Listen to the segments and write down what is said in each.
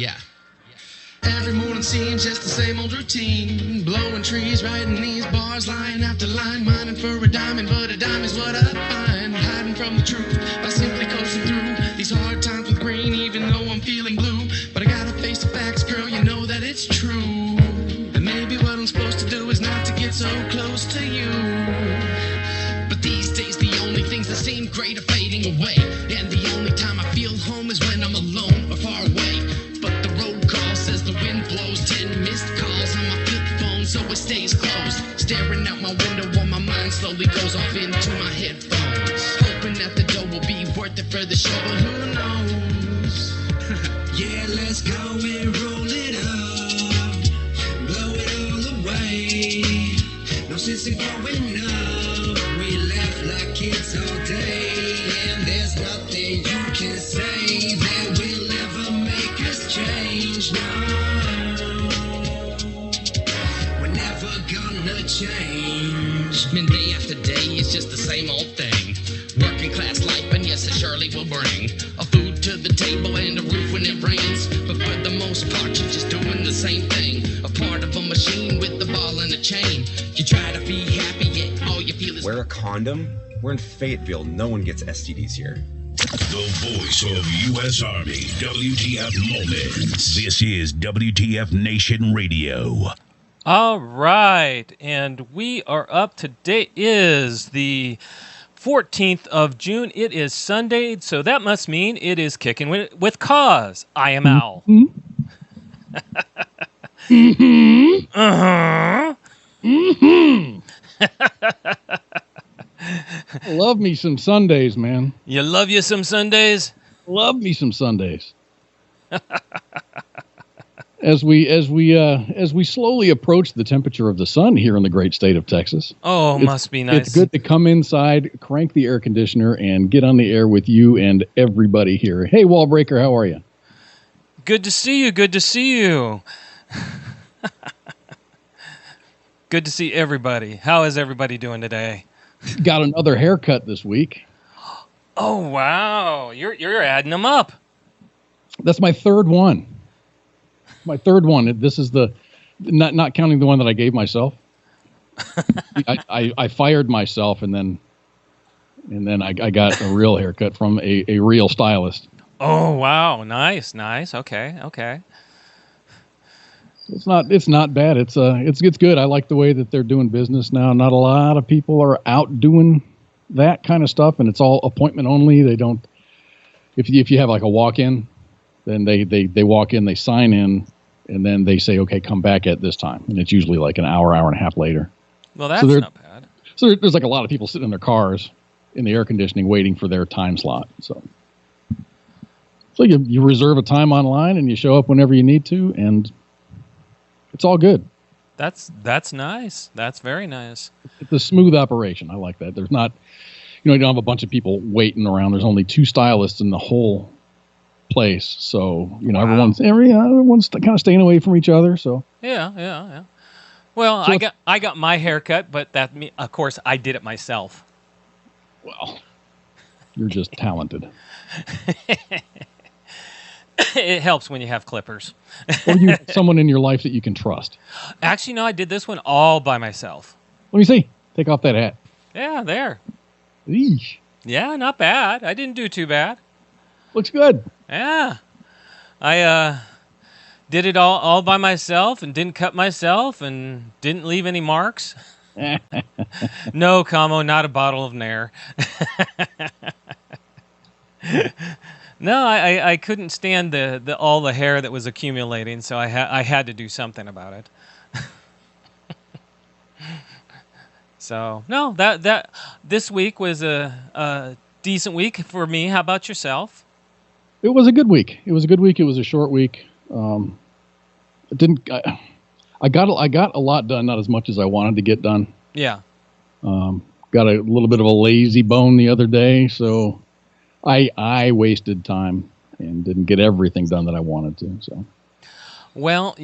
Yeah. Every morning seems just the same old routine. Blowing trees, writing these bars, line after line, mining for a diamond, but a dime is what I find. Hiding from the truth by simply coasting through these hard times with green, even though I'm feeling blue. But I gotta face the facts, girl, you know that it's true. And maybe what I'm supposed to do is not to get so close to you. But these days the only things that seem great are fading away. And the only time I feel home is when I'm alone or far away. But the road call says the wind blows, 10 missed calls on my flip phone, so it stays closed. Staring out my window while my mind slowly goes off into my headphones. Hoping that the dough will be worth it for the show, but who knows? Yeah, let's go and roll it up, blow it all away. No sense in growing up, we laugh like kids all day. And there's nothing you can say that will ever make us change. No, we're never gonna change. And day after day, it's just the same old thing. Working class life, and yes, it surely will bring a food to the table and a roof when it rains. But for the most part, you're just doing the same thing. A part of a machine with the ball and a chain. You try to be happy, yet all you feel is... Wear a condom? We're in Fayetteville. No one gets STDs here. The voice of U.S. Army, WTF Moments. This is WTF Nation Radio. All right, and we are up. Today is the 14th of June. It is Sunday, so that must mean it is Kicking with Koz. I am Owl. Love me some Sundays, man. You love you some Sundays? Love me some Sundays. As we slowly approach the temperature of the sun here in the great state of Texas. Oh, must be nice. It's good to come inside, crank the air conditioner, and get on the air with you and everybody here. Hey, Wallbreaker, how are you? Good to see you. Good to see you. Good to see everybody. How is everybody doing today? Got another haircut this week. Oh, wow. You're adding them up. That's my third one. This is the not counting the one that I gave myself. I fired myself and then I got a real haircut from a real stylist. Oh, wow. Nice. Okay. It's not bad. It's good. I like the way that they're doing business now. Not a lot of people are out doing that kind of stuff, and it's all appointment only. They don't. If you have like a walk-in, then they walk in, they sign in, and then they say, okay, come back at this time, and it's usually like an hour and a half later. Well, that's not bad. So there's like a lot of people sitting in their cars in the air conditioning waiting for their time slot. So you reserve a time online and you show up whenever you need to, and it's all good. That's nice. That's very nice. It's a smooth operation. I like that. There's not, you don't have a bunch of people waiting around. There's only two stylists in the whole place. So, wow. everyone's kind of staying away from each other. So yeah. Well, so I got my haircut, but of course I did it myself. Well, you're just talented. It helps when you have clippers. Or you have someone in your life that you can trust. Actually, no, I did this one all by myself. Let me see. Take off that hat. Yeah, there. Eesh. Yeah, not bad. I didn't do too bad. Looks good. Yeah. I did it all by myself and didn't cut myself and didn't leave any marks. No, Camo, not a bottle of Nair. No, I couldn't stand all the hair that was accumulating, so I had to do something about it. So no, that this week was a decent week for me. How about yourself? It was a good week. It was a short week. I got a lot done, not as much as I wanted to get done. Yeah. Got a little bit of a lazy bone the other day, so I wasted time and didn't get everything done that I wanted to. So, well,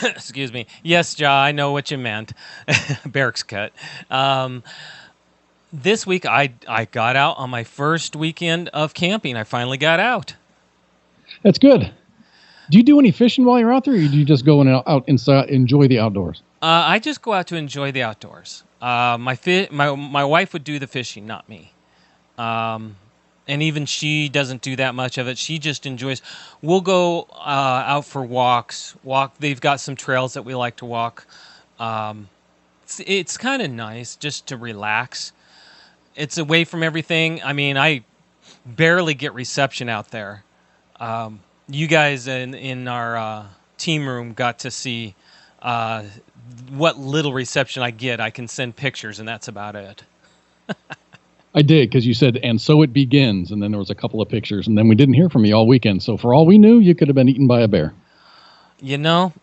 excuse me. Yes, Ja, I know what you meant. Barracks cut. This week I got out on my first weekend of camping. I finally got out. That's good. Do you do any fishing while you're out there, or do you just go out inside, enjoy the outdoors? I just go out to enjoy the outdoors. My wife would do the fishing, not me. And even she doesn't do that much of it. She just enjoys. We'll go out for walks. They've got some trails that we like to walk. It's kind of nice just to relax. It's away from everything. I mean, I barely get reception out there. You guys in our team room got to see what little reception I get. I can send pictures, and that's about it. I did, because you said, and so it begins, and then there was a couple of pictures, and then we didn't hear from you all weekend. So for all we knew, you could have been eaten by a bear. You know,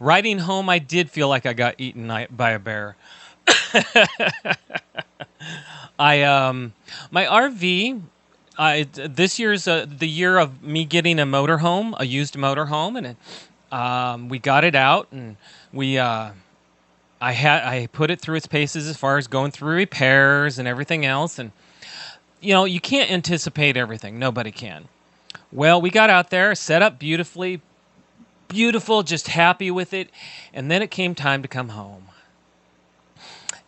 riding home, I did feel like I got eaten by a bear. My RV, this year's the year of me getting a motorhome, a used motorhome, and we got it out, and I put it through its paces as far as going through repairs and everything else, and you can't anticipate everything. Nobody can. Well, we got out there, set up beautifully, beautiful, just happy with it, and then it came time to come home.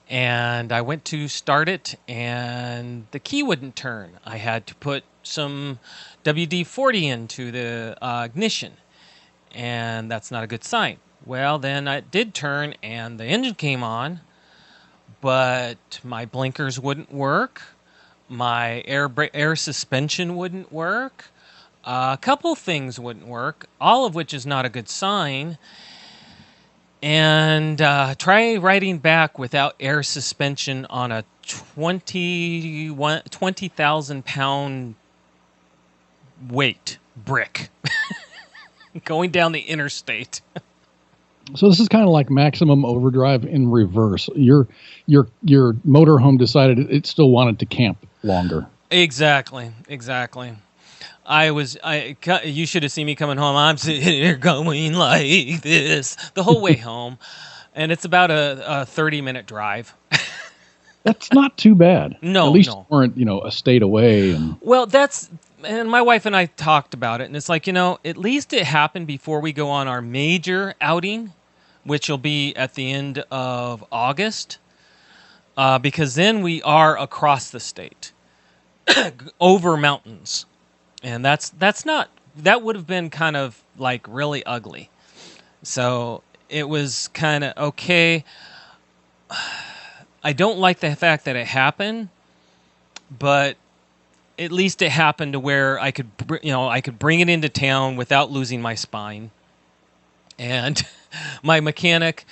And I went to start it, and the key wouldn't turn. I had to put some WD-40 into the ignition, and that's not a good sign. Well, then it did turn, and the engine came on, but my blinkers wouldn't work. My air suspension wouldn't work. A couple things wouldn't work, all of which is not a good sign. And try riding back without air suspension on a 20,000 pound weight brick going down the interstate. So this is kind of like maximum overdrive in reverse. Your motorhome decided it still wanted to camp longer. Exactly. You should have seen me coming home. I'm sitting here going like this the whole way home, and it's about a 30-minute drive. That's not too bad. No, at least no. you weren't a state away. Well, and my wife and I talked about it, and it's like at least it happened before we go on our major outing, which will be at the end of August, because then we are across the state, over mountains. And that would have been kind of like really ugly. So it was kind of okay. I don't like the fact that it happened, but at least it happened to where I could bring it into town without losing my spine. And my mechanic,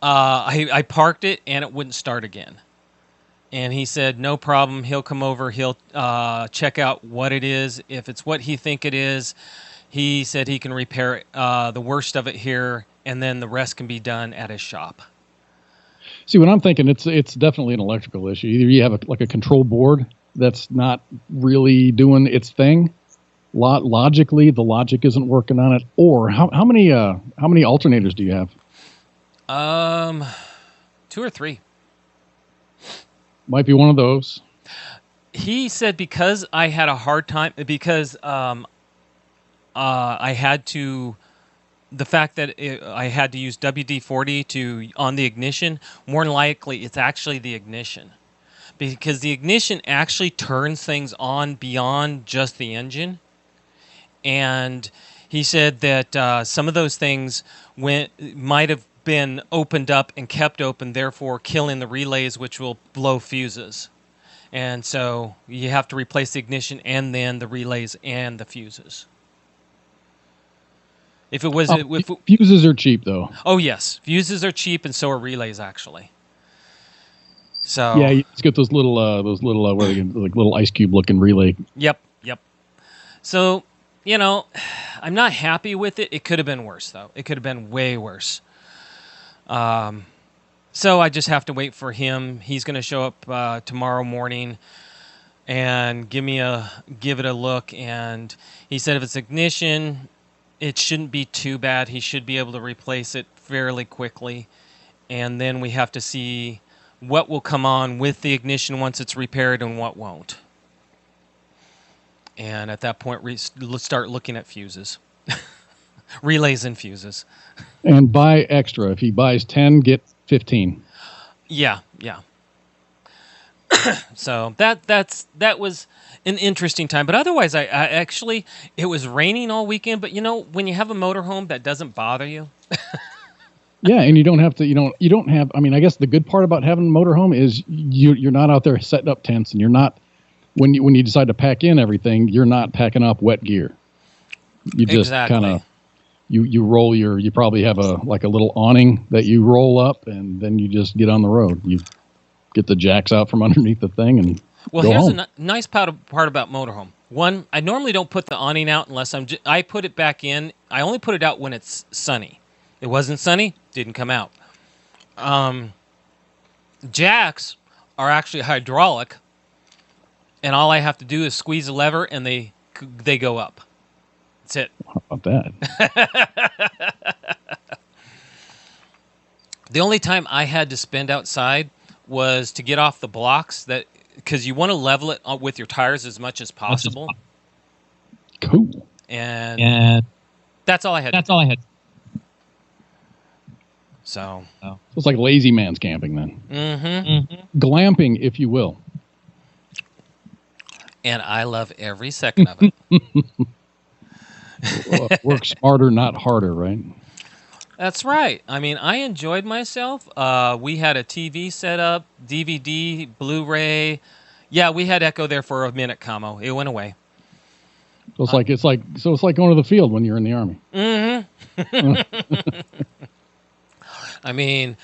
I parked it and it wouldn't start again. And he said, no problem. He'll come over. He'll check out what it is. If it's what he think it is, he said he can repair it, the worst of it here, and then the rest can be done at his shop. See, what I'm thinking, it's definitely an electrical issue. Either you have a control board that's not really doing its thing. Logically, the logic isn't working on it. Or how many alternators do you have? 2 or 3. Might be one of those. He said because I had a hard time, because I had to, the fact that I had to use WD-40 on the ignition, more than likely it's actually the ignition. Because the ignition actually turns things on beyond just the engine. And he said that some of those things might have been opened up and kept open, therefore killing the relays, which will blow fuses. And so you have to replace the ignition and then the relays and the fuses. If it was fuses are cheap though. Oh yes, fuses are cheap, and so are relays actually. So yeah, you just get those little what are they, like little ice cube looking relay. Yep. So I'm not happy with it. It could have been worse though. It could have been way worse. So I just have to wait for him. He's going to show up tomorrow morning and give it a look. And he said if it's ignition, it shouldn't be too bad. He should be able to replace it fairly quickly. And then we have to see what will come on with the ignition once it's repaired and what won't. And at that point, let's start looking at fuses, relays and fuses. And buy extra. If he buys 10, get 15. Yeah. So that was an interesting time. But otherwise, I actually, it was raining all weekend. But when you have a motorhome, that doesn't bother you. Yeah, and you don't have to. You don't have. I mean, I guess the good part about having a motorhome is you're not out there setting up tents, and you're not when you decide to pack in everything, you're not packing up wet gear. You just kind of you roll you probably have a little awning that you roll up, and then you just get on the road. You get the jacks out from underneath the thing and go here's home. a nice part about motorhome. One, I normally don't put the awning out unless I put it back in. I only put it out when it's sunny. It wasn't sunny, didn't come out. Jacks are actually hydraulic, and all I have to do is squeeze a lever, and they go up. That's it. How about that? The only time I had to spend outside was to get off the blocks, because you want to level it with your tires as much as possible. Cool. And that's all I had. So it's like lazy man's camping then. Mm-hmm. Glamping, if you will. And I love every second of it. Work smarter, not harder, right? That's right. I mean, I enjoyed myself. We had a TV set up, DVD, Blu-ray. Yeah, we had Echo there for a minute, Camo. It went away. So it's like going to the field when you're in the Army. Mm-hmm. I mean,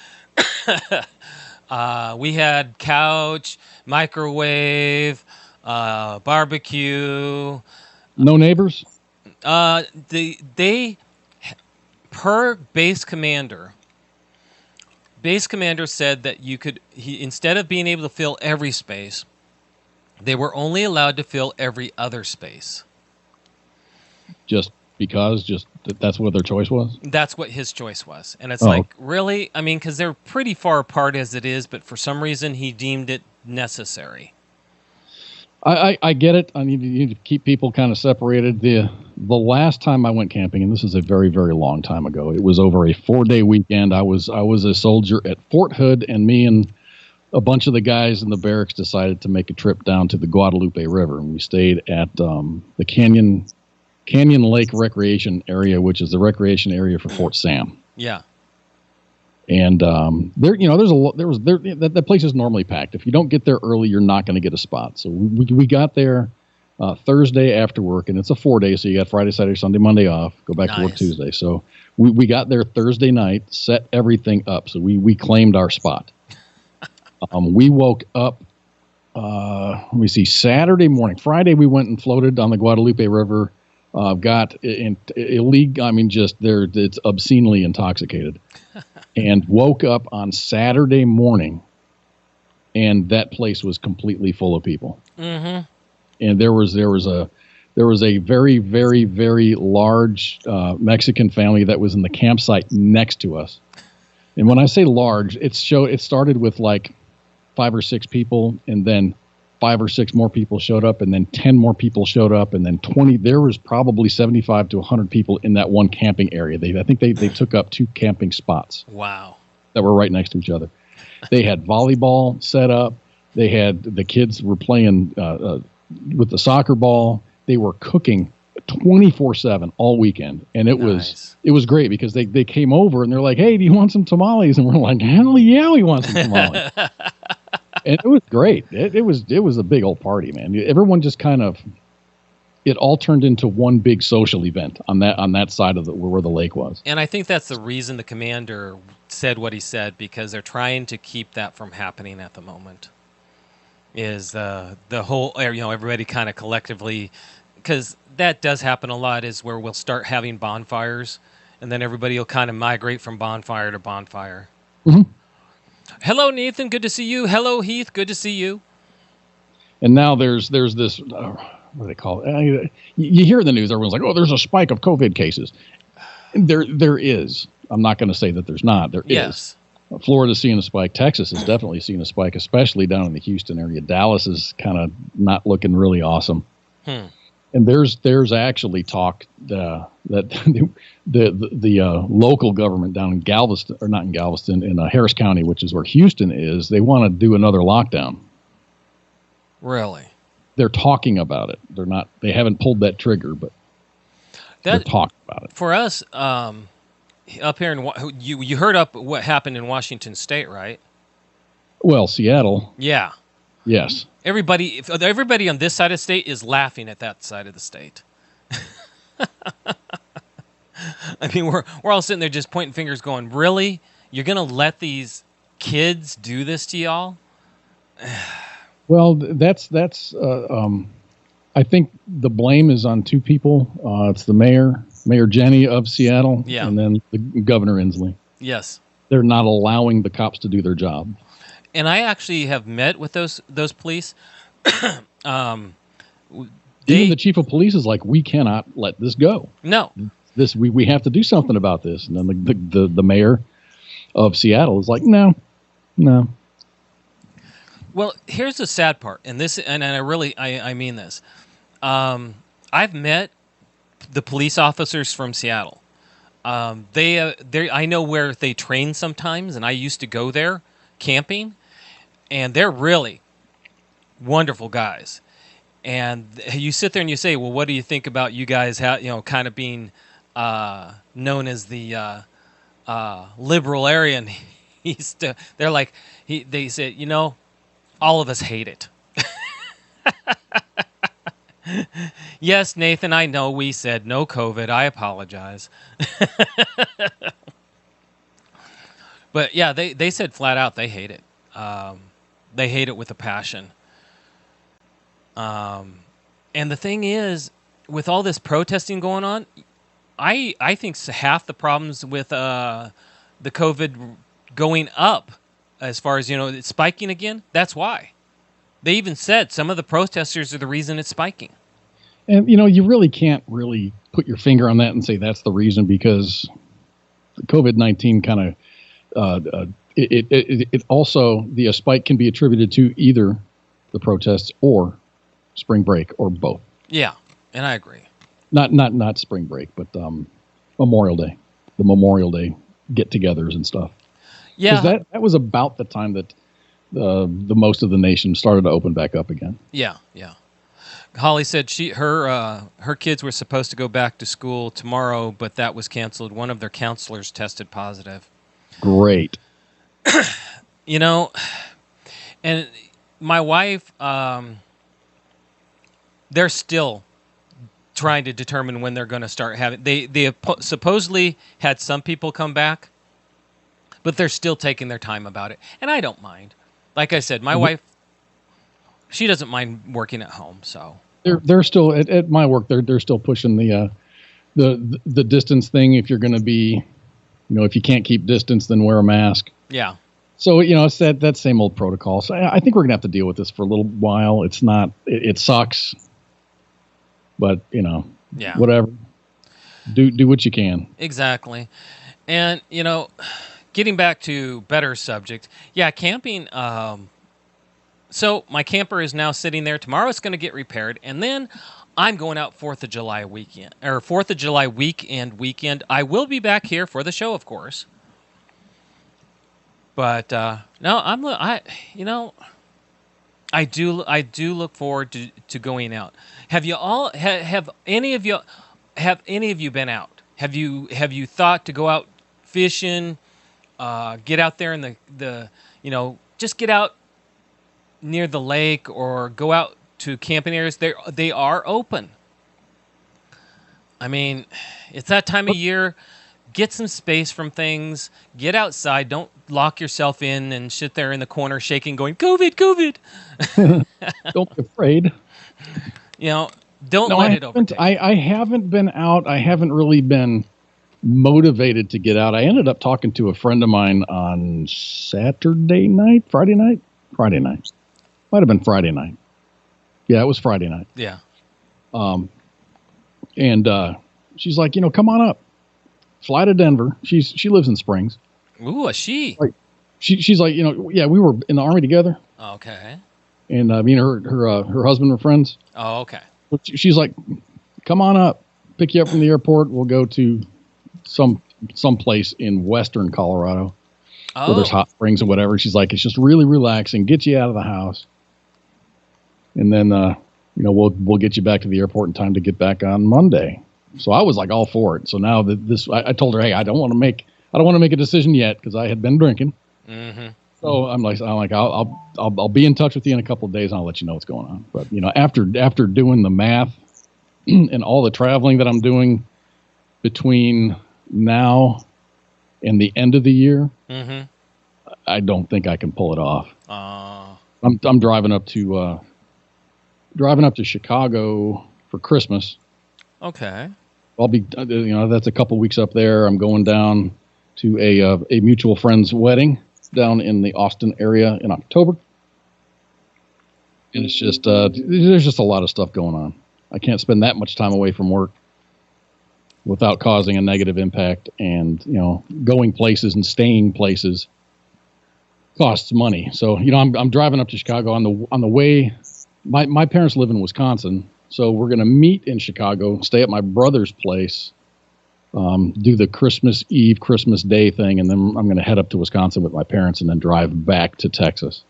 we had couch, microwave, barbecue. No neighbors? They per base commander said that instead of being able to fill every space, they were only allowed to fill every other space. Just that's what their choice was? That's what his choice was. And it's like, really? I mean, because they're pretty far apart as it is, but for some reason he deemed it necessary. I get it. I need to keep people kind of separated. The last time I went camping, and this is a very, very long time ago, it was over a 4-day weekend. I was a soldier at Fort Hood, and me and a bunch of the guys in the barracks decided to make a trip down to the Guadalupe River, and we stayed at the Canyon Lake Recreation Area, which is the recreation area for Fort Sam. Yeah. And that place is normally packed. If you don't get there early, you're not going to get a spot. So we got there Thursday after work, and it's a 4-day, so you got Friday, Saturday, Sunday, Monday off. Go back to work Tuesday. So we got there Thursday night, set everything up. So we claimed our spot. We woke up. Let me see. Saturday morning, Friday we went and floated on the Guadalupe River. Got illegal. I mean, it's obscenely intoxicated, and woke up on Saturday morning, and that place was completely full of people. Mm-hmm. And there was a very, very, very large Mexican family that was in the campsite next to us. And when I say large, it started with like 5 or 6 people, and then 5 or 6 more people showed up, and then 10 more people showed up, and then 20. There was probably 75 to 100 people in that one camping area. I think they took up 2 camping spots. Wow. That were right next to each other. They had volleyball set up. They had the kids were playing with the soccer ball. They were cooking 24/7 all weekend, and it was great because they came over and they're like, "Hey, do you want some tamales?" And we're like, "Hell yeah, we want some tamales." And it was great. It was a big old party, man. Everyone just it all turned into one big social event on that side of where the lake was. And I think that's the reason the commander said what he said, because they're trying to keep that from happening at the moment. Is the whole, everybody kind of collectively, because that does happen a lot, is where we'll start having bonfires, and then everybody will kind of migrate from bonfire to bonfire. Mm-hmm. Hello, Nathan. Good to see you. Hello, Heath. Good to see you. And now there's this, what do they call it? You hear in the news, everyone's like, "Oh, there's a spike of COVID cases." There is. I'm not going to say that there's not. There is. Florida's seeing a spike. Texas has definitely seen a spike, especially down in the Houston area. Dallas is kind of not looking really awesome. And there's actually talk that the local government down in Galveston, or not in Galveston, in Harris County, which is where Houston is, they want to do another lockdown. Really? They're talking about it. They haven't pulled that trigger, but they're talking about it. For us, up here you heard what happened in Washington State, right? Well, Seattle. Yeah. Yes. Everybody on this side of the state is laughing at that side of the state. I mean, we're all sitting there just pointing fingers, going, "Really? You're gonna let these kids do this to y'all?" Well, that's. I think the blame is on two people. It's the Mayor Jenny of Seattle, and then the Governor Inslee. Yes. They're not allowing the cops to do their job. And I actually have met with those police. Even the chief of police is like, we cannot let this go. No. We have to do something about this. And then the mayor of Seattle is like, no. Well, here's the sad part, and I mean this. I've met the police officers from Seattle. I know where they train sometimes, and I used to go there camping, and they're really wonderful guys. And you sit there and you say, well, what do you think about you guys, kind of being known as the liberal area? And they said, all of us hate it. Yes, Nathan, I know we said no COVID. I apologize. But yeah, they said flat out they hate it. They hate it with a passion. And the thing is, with all this protesting going on, I think half the problems with the COVID going up, as far as, it's spiking again, that's why. They even said some of the protesters are the reason it's spiking. And, you really can't really put your finger on that and say that's the reason, because COVID-19 kind of, it also, the spike can be attributed to either the protests or spring break, or both. Yeah, and I agree. Not spring break, but Memorial Day, the Memorial Day get-togethers and stuff. Yeah, that was about the time that the most of the nation started to open back up again. Yeah. Holly said her kids were supposed to go back to school tomorrow, but that was canceled. One of their counselors tested positive. Great. And my wife, they're still trying to determine when they're going to start having. They supposedly had some people come back, but they're still taking their time about it, and I don't mind. Like I said, my wife, she doesn't mind working at home, so they're still at my work. They're still pushing the distance thing. If you're going to be, if you can't keep distance, then wear a mask. Yeah. So it's that same old protocol. So I think we're gonna have to deal with this for a little while. It's not. It sucks, but yeah, whatever. Do what you can. Exactly, and getting back to better subject. Yeah, camping. So my camper is now sitting there. Tomorrow it's going to get repaired, and then I'm going out 4th of July weekend. I will be back here for the show, of course. But no, I do look forward to going out. Have you all have any of you been out? Have you thought to go out fishing? Get out there in the just get out near the lake, or go out to camping areas. They are open. I mean, it's that time of year. Get some space from things. Get outside. Don't lock yourself in and sit there in the corner shaking, going, COVID, COVID. Don't be afraid. Don't let it overtake. I haven't been out. I haven't really been motivated to get out. I ended up talking to a friend of mine on Friday night. Might have been Friday night. Yeah, it was Friday night. Yeah. And she's like, come on up. Fly to Denver. She lives in Springs. Ooh, a she. Like, she's like, yeah, we were in the Army together. Okay. And her husband were friends. Oh, okay. She's like, come on up, pick you up from the airport. We'll go to some place in western Colorado where there's hot springs and whatever. She's like, it's just really relaxing, get you out of the house. And then, we'll get you back to the airport in time to get back on Monday. So I was like all for it. So now that I told her, hey, I don't want to make a decision yet because I had been drinking. Mm-hmm. So I'm like, I'll be in touch with you in a couple of days and I'll let you know what's going on. But after doing the math and all the traveling that I'm doing between now and the end of the year, mm-hmm. I don't think I can pull it off. I'm driving up to Chicago for Christmas. Okay. I'll be, that's a couple weeks up there. I'm going down to a mutual friend's wedding down in the Austin area in October. And it's just, there's just a lot of stuff going on. I can't spend that much time away from work without causing a negative impact. And, going places and staying places costs money. So, I'm driving up to Chicago on the way. My parents live in Wisconsin. So we're going to meet in Chicago, stay at my brother's place, do the Christmas Eve, Christmas Day thing, and then I'm going to head up to Wisconsin with my parents and then drive back to Texas.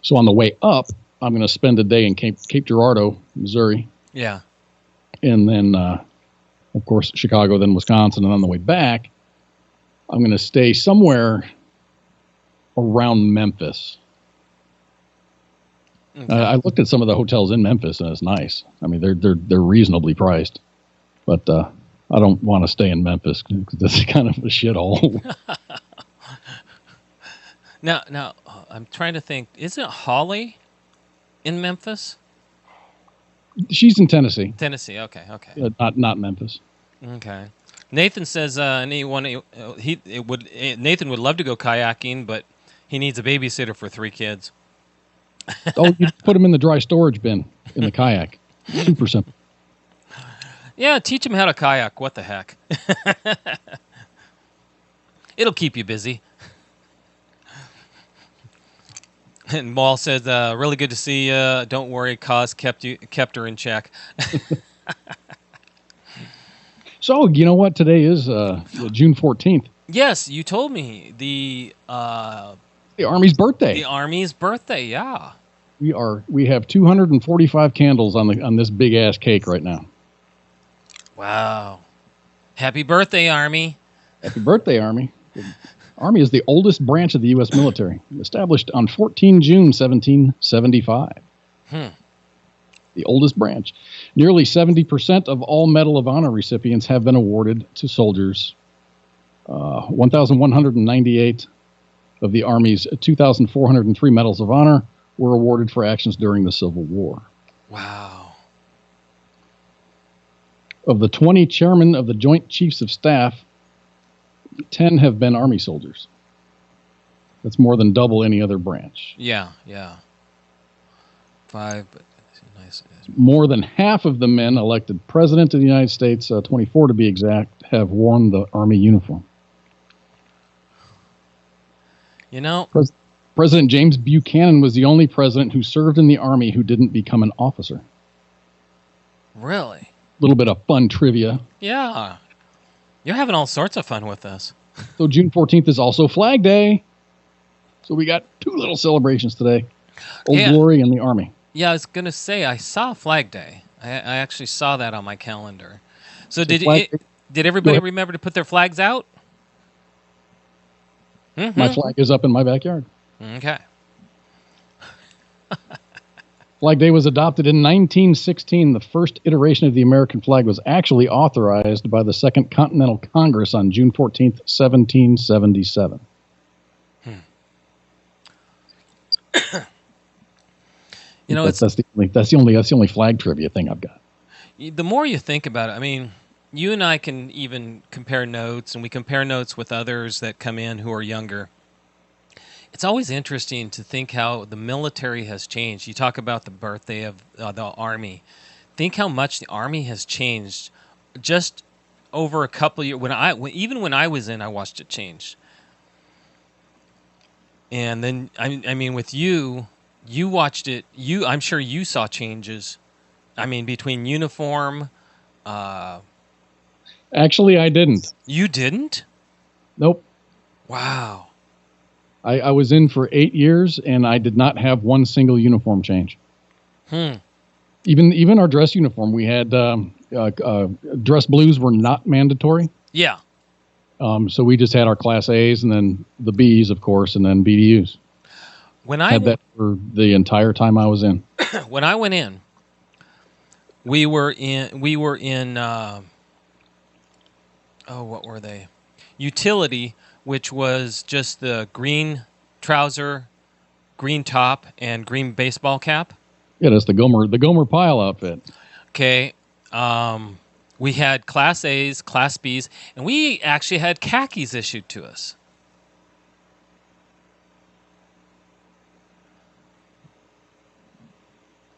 So on the way up, I'm going to spend a day in Cape Girardeau, Missouri. Yeah. And then, of course, Chicago, then Wisconsin. And on the way back, I'm going to stay somewhere around Memphis. Okay. I looked at some of the hotels in Memphis, and it's nice. I mean, they're reasonably priced, but I don't want to stay in Memphis because it's kind of a shithole. Now, I'm trying to think. Isn't Holly in Memphis? She's in Tennessee. Tennessee. Okay. Not Memphis. Okay. Nathan says Nathan would love to go kayaking, but he needs a babysitter for 3 kids. Oh, you put them in the dry storage bin in the kayak. Super simple. Yeah, teach him how to kayak. What the heck? It'll keep you busy. And Maul says, really good to see you. Don't worry, Koz kept her in check. So, you know what? Today is June 14th. Yes, you told me. The Army's birthday. The Army's birthday, yeah. We have 245 candles on this big ass cake right now. Wow. Happy birthday, Army. Happy birthday, Army. The Army is the oldest branch of the U.S. military, established on 14 June 1775. The oldest branch. Nearly 70% of all Medal of Honor recipients have been awarded to soldiers. 1,198 of the Army's 2,403 Medals of Honor were awarded for actions during the Civil War. Wow. Of the 20 chairmen of the Joint Chiefs of Staff, 10 have been Army soldiers. That's more than double any other branch. Yeah. 5, but nice. More than half of the men elected President of the United States, 24 to be exact, have worn the Army uniform. President James Buchanan was the only president who served in the Army who didn't become an officer. Really? A little bit of fun trivia. Yeah. You're having all sorts of fun with this. So June 14th is also Flag Day. So we got 2 little celebrations today. Old Glory and the Army. Yeah, I was going to say, I saw Flag Day. I actually saw that on my calendar. So did everybody remember to put their flags out? Mm-hmm. My flag is up in my backyard. Okay. Flag Day was adopted in 1916. The first iteration of the American flag was actually authorized by the Second Continental Congress on June 14th, 1777. That's the only flag trivia thing I've got. The more you think about it, I mean, you and I can even compare notes, and we compare notes with others that come in who are younger. It's always interesting to think how the military has changed. You talk about the birthday of the Army. Think how much the Army has changed just over a couple of years. Even when I was in, I watched it change. And then, I mean, with you watched it. I'm sure you saw changes I mean, between uniform. Actually, I didn't. You didn't? Nope. Wow. I was in for 8 years, and I did not have one single uniform change. Even our dress uniform, we had dress blues were not mandatory. Yeah. So we just had our Class A's and then the B's, of course, and then BDUs. When I had that for the entire time I was in. When I went in, we were in. What were they? Utility, which was just the green trouser, green top, and green baseball cap. Yeah, that's the Gomer Pyle outfit. Okay. We had Class A's, Class B's, and we actually had khakis issued to us.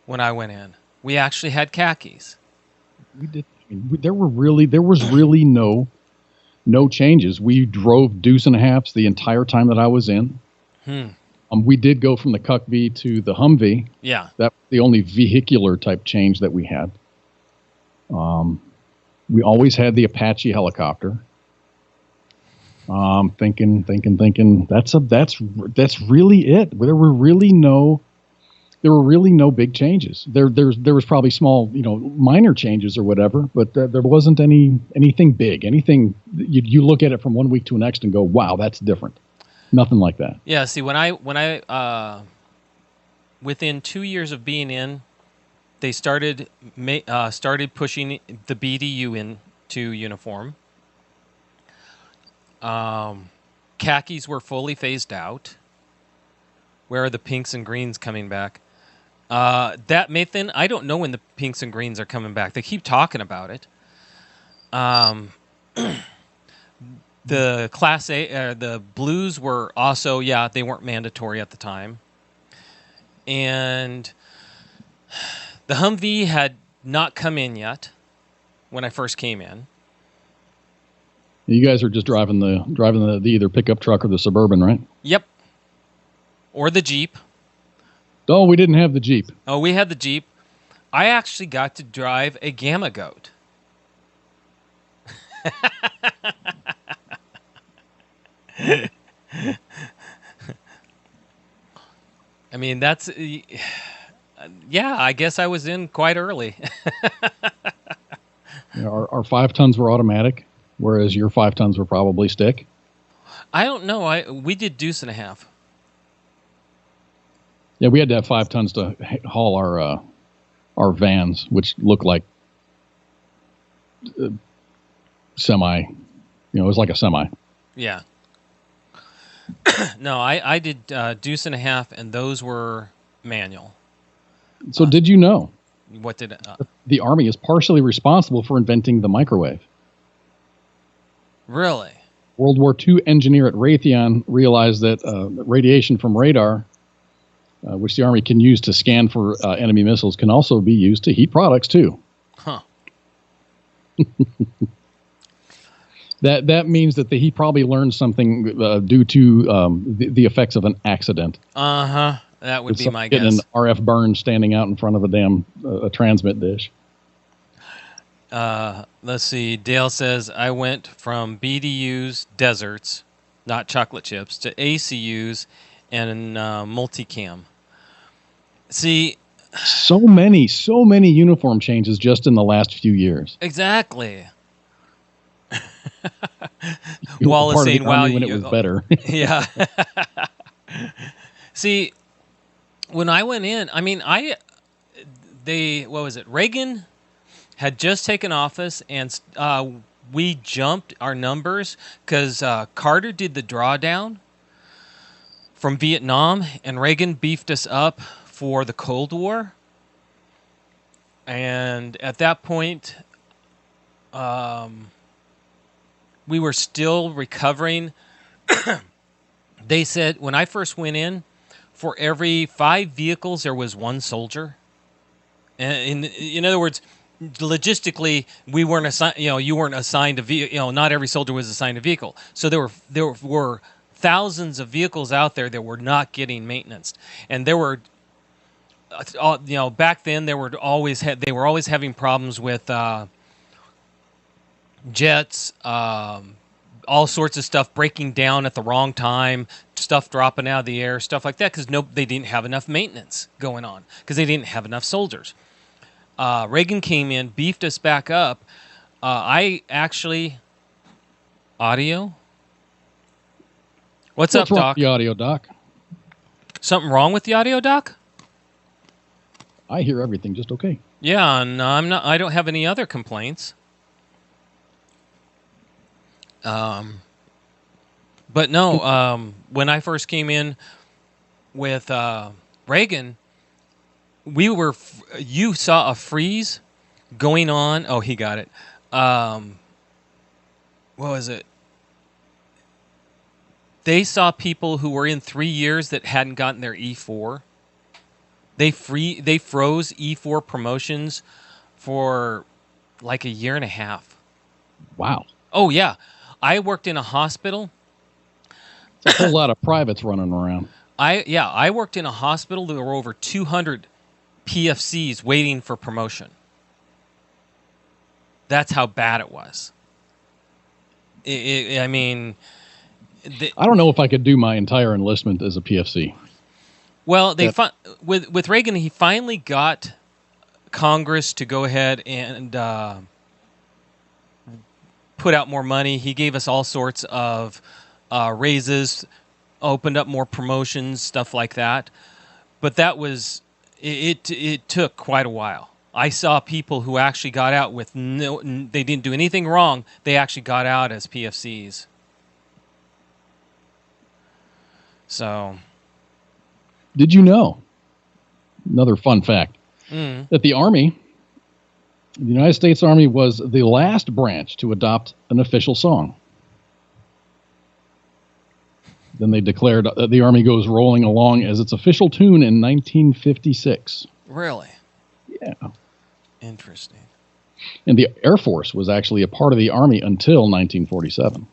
When I went in, we actually had khakis. We did. There was really no changes. We drove deuce and a halves the entire time that I was in. We did go from the Cuck V to the Humvee. Yeah, that's the only vehicular type change that we had. We always had the Apache helicopter. Thinking. That's really it. There were really no big changes. There was probably small, minor changes or whatever, but there wasn't anything big. Anything you look at it from one week to the next and go, wow, that's different. Nothing like that. Yeah. See, when I within 2 years of being in, they started pushing the BDU into uniform. Khakis were fully phased out. Where are the pinks and greens coming back? That Nathan, I don't know when the pinks and greens are coming back. They keep talking about it. The Class A, the blues were also, they weren't mandatory at the time. And the Humvee had not come in yet when I first came in. You guys are just driving the either pickup truck or the Suburban, right? Yep. Or the Jeep. Oh, we didn't have the Jeep. Oh, we had the Jeep. I actually got to drive a Gamma Goat. I mean, that's... Yeah, I guess I was in quite early. Our 5 tons were automatic, whereas your 5 tons were probably stick. I don't know. We did deuce and a half. Yeah, we had to have 5 tons to haul our vans, which looked like semi. It was like a semi. Yeah. No, I did deuce and a half, and those were manual. So did you know? What did the Army is partially responsible for inventing the microwave? Really? World War II engineer at Raytheon realized that radiation from radar, which the Army can use to scan for enemy missiles, can also be used to heat products too. Huh. That means that he probably learned something due to the effects of an accident. Uh-huh. That would be my guess. Getting an RF burn standing out in front of a damn transmit dish. Let's see. Dale says, I went from BDUs, deserts, not chocolate chips, to ACUs and multicam. See, so many uniform changes just in the last few years. Exactly. Wallace saying, "Wow, when it was better." Yeah. See, when I went in, I mean, what was it? Reagan had just taken office, and we jumped our numbers because Carter did the drawdown from Vietnam, and Reagan beefed us up for the Cold War. And at that point, we were still recovering. They said when I first went in, for every 5 vehicles, there was 1 soldier. And in other words, logistically, we weren't assigned. You weren't assigned a vehicle. Not every soldier was assigned a vehicle. So there were thousands of vehicles out there that were not getting maintenance, and there were back then they were always having problems with jets, all sorts of stuff breaking down at the wrong time, stuff dropping out of the air, stuff like that, because they didn't have enough maintenance going on because they didn't have enough soldiers. Reagan came in, beefed us back up. I actually audio. What's up, wrong Doc? with the audio, Doc? Something wrong with the audio, Doc? I hear everything just okay. Yeah, no, I'm not. I don't have any other complaints. But no, when I first came in with Reagan, you saw a freeze going on. Oh, he got it. What was it? They saw people who were in 3 years that hadn't gotten their E4. They froze E4 promotions for like a year and a half. Wow. Oh yeah. I worked in a hospital. It's a whole lot of privates running around. I worked in a hospital. There were over 200 PFCs waiting for promotion. That's how bad it was. I mean, I don't know if I could do my entire enlistment as a PFC. Well, with Reagan, he finally got Congress to go ahead and put out more money. He gave us all sorts of raises, opened up more promotions, stuff like that. But that was it took quite a while. I saw people who actually got out with they didn't do anything wrong. They actually got out as PFCs. So, did you know, another fun fact, that the Army, the United States Army, was the last branch to adopt an official song? Then they declared that the Army goes rolling along as its official tune in 1956. Really? Yeah. Interesting. And the Air Force was actually a part of the Army until 1947.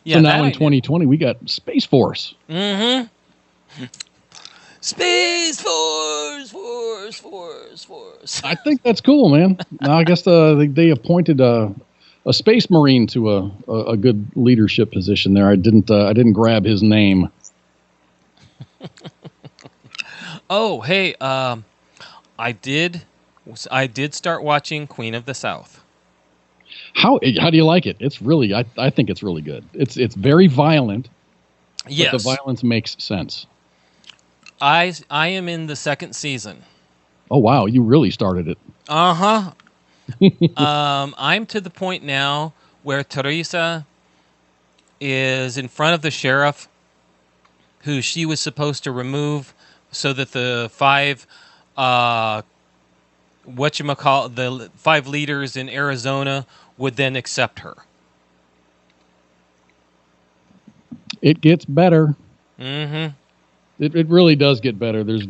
Yeah, so now in 2020, we got Space Force. Mm-hmm. Space Force. I think that's cool, man. Now I guess they appointed a Space Marine to a good leadership position there. I didn't grab his name. Oh, hey, I did start watching Queen of the South. How do you like it? It's really, I think it's really good. It's very violent. Yes. But the violence makes sense. I am in the second season. Oh wow, you really started it. Uh-huh. I'm to the point now where Teresa is in front of the sheriff, who she was supposed to remove so that the five the 5 leaders in Arizona would then accept her. It gets better. Mm-hmm. It really does get better. There's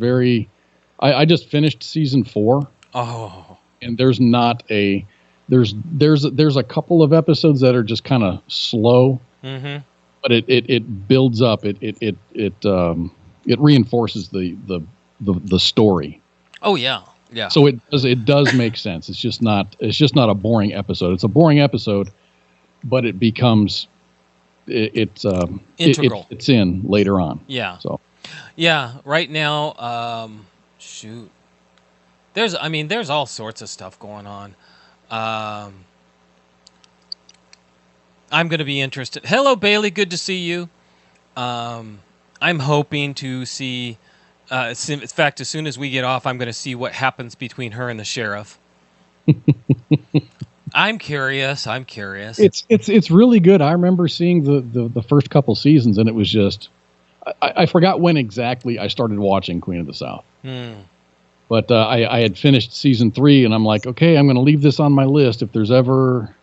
I just finished season 4. Oh. And there's not there's a couple of episodes that are just kind of slow. Mm-hmm. But it builds up. It reinforces the story. Oh yeah. Yeah. So it does make sense. It's just not a boring episode. It's a boring episode, but it becomes integral. It's in later on. Yeah. So yeah, right now, shoot. There's all sorts of stuff going on. I'm going to be interested. Hello, Bailey. Good to see you. I'm hoping to see. In fact, as soon as we get off, I'm going to see what happens between her and the sheriff. I'm curious. It's really good. I remember seeing the first couple seasons, and it was just I forgot when exactly I started watching Queen of the South. But I had finished season 3, and I'm like, okay, I'm going to leave this on my list. If there's ever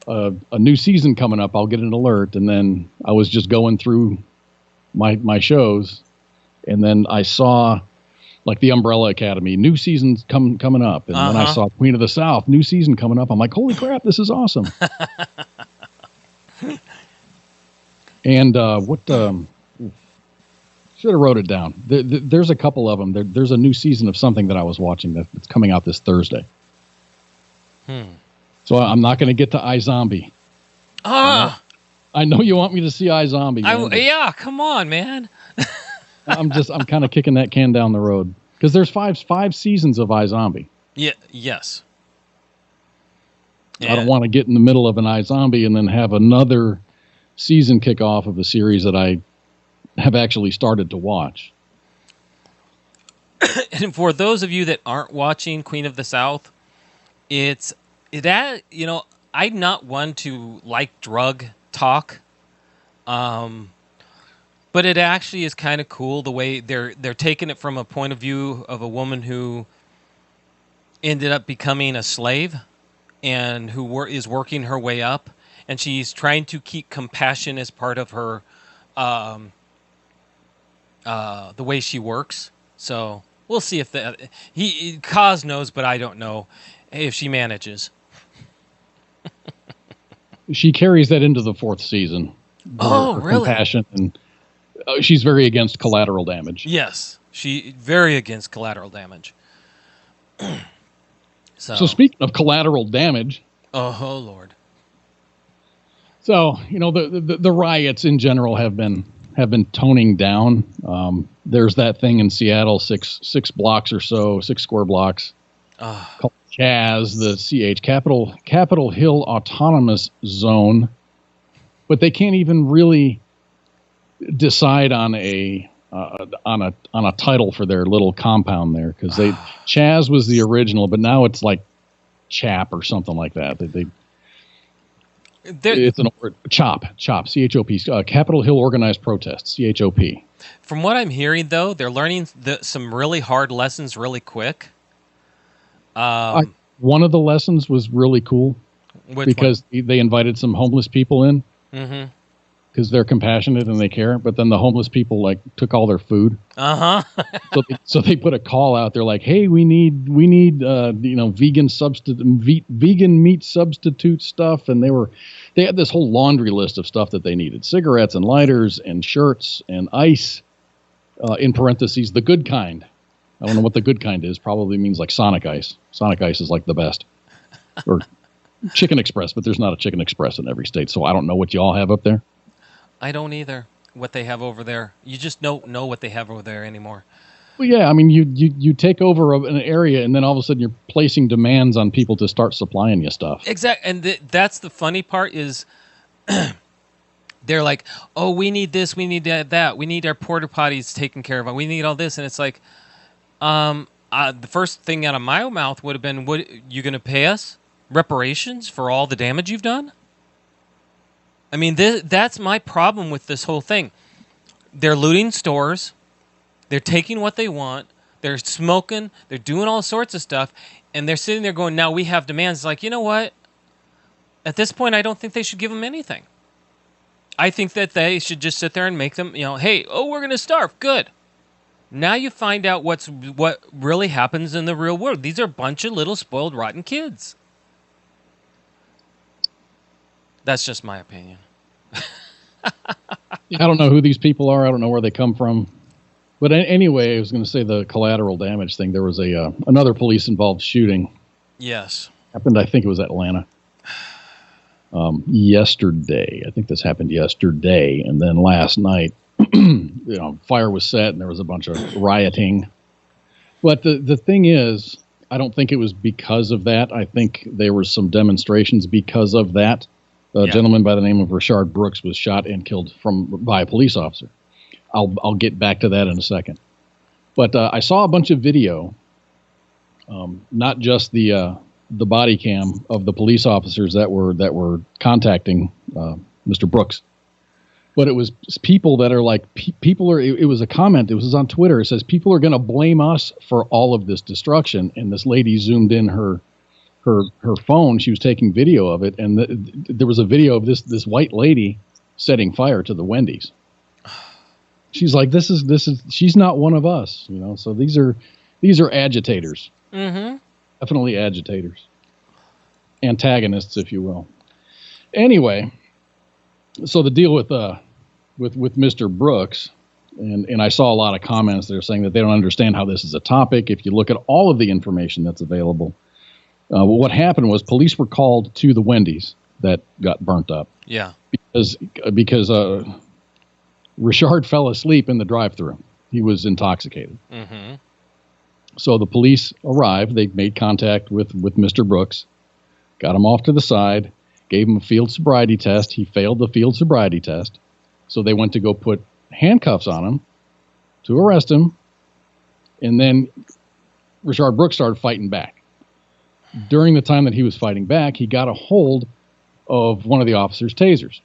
a new season coming up, I'll get an alert. And then I was just going through my shows. And then I saw, like, the Umbrella Academy, new seasons coming up. And then I saw Queen of the South, new season coming up. I'm like, holy crap, this is awesome. And Should have wrote it down. There's a couple of them. There's a new season of something that I was watching that's coming out this Thursday. So I'm not going to get to iZombie. I know you want me to see iZombie. Yeah, come on, man. I'm kind of kicking that can down the road because there's five seasons of iZombie. Yeah. Yes. I don't want to get in the middle of an iZombie and then have another season kickoff of a series that I have actually started to watch. And for those of you that aren't watching Queen of the South, I'm not one to like drug talk, but it actually is kind of cool the way they're taking it from a point of view of a woman who ended up becoming a slave and who is working her way up, and she's trying to keep compassion as part of her the way she works. So we'll see if Koz knows, but I don't know if she manages. She carries that into the fourth season. Oh, really? Compassion, and she's very against collateral damage. Yes, she very against collateral damage. So speaking of collateral damage, oh Lord. So the riots in general have been toning down. There's that thing in Seattle, six blocks or so, 6 square blocks, called CHAZ, the Capitol Hill Autonomous Zone, but they can't even really decide on a title for their little compound there because CHAZ was the original, but now it's like CHAP or something like that. It's an CHOP, CHOP, Capitol Hill Organized Protest, CHOP. From what I'm hearing, though, they're learning some really hard lessons really quick. One of the lessons was really cool because they invited some homeless people in because they're compassionate and they care. But then the homeless people took all their food. So they put a call out there like, "Hey, we need vegan meat substitute stuff," and they had this whole laundry list of stuff that they needed: cigarettes and lighters and shirts and ice. In parentheses, the good kind. I don't know what the good kind is. Probably means like Sonic Ice. Sonic Ice is like the best. Or Chicken Express, but there's not a Chicken Express in every state, so I don't know what you all have up there. I don't either. What they have over there. You just don't know what they have over there anymore. Well, yeah, I mean, you take over an area, and then all of a sudden you're placing demands on people to start supplying you stuff. Exactly, and that's the funny part is they're like, "Oh, we need this, we need that, we need our porta potties taken care of, we need all this," and it's like, the first thing out of my mouth would have been, "What, you going to pay us reparations for all the damage you've done?" I mean, that's my problem with this whole thing. They're looting stores. They're taking what they want. They're smoking. They're doing all sorts of stuff. And they're sitting there going, now we have demands. It's like, you know what? At this point, I don't think they should give them anything. I think that they should just sit there and make them, hey, we're going to starve. Good. Now you find out what really happens in the real world. These are a bunch of little spoiled, rotten kids. That's just my opinion. I don't know who these people are. I don't know where they come from. But anyway, I was going to say the collateral damage thing. There was another police-involved shooting. Yes. Happened, I think it was Atlanta. Yesterday. I think this happened yesterday. And then last night, fire was set and there was a bunch of rioting. But the thing is, I don't think it was because of that. I think there were some demonstrations because of that. A gentleman by the name of Richard Brooks was shot and killed by a police officer. I'll get back to that in a second. But I saw a bunch of video, not just the body cam of the police officers that were contacting Mr. Brooks, but it was people that are like it was a comment. It was on Twitter. It says people are going to blame us for all of this destruction. And this lady zoomed in her phone. She was taking video of it, and there was a video of this white lady setting fire to the Wendy's. She's like, this is she's not one of us, So these are agitators. Mm-hmm. Definitely agitators, antagonists, if you will. Anyway, so the deal with Mr. Brooks, And I saw a lot of comments that are saying that they don't understand how this is a topic. If you look at all of the information that's available, well, what happened was police were called to the Wendy's that got burnt up. Yeah. Because Richard fell asleep in the drive-thru. He was intoxicated. Mm-hmm. So the police arrived. They made contact with Mr. Brooks, got him off to the side, gave him a field sobriety test. He failed the field sobriety test. So they went to go put handcuffs on him to arrest him. And then Richard Brooks started fighting back. During the time that he was fighting back, he got a hold of one of the officer's tasers.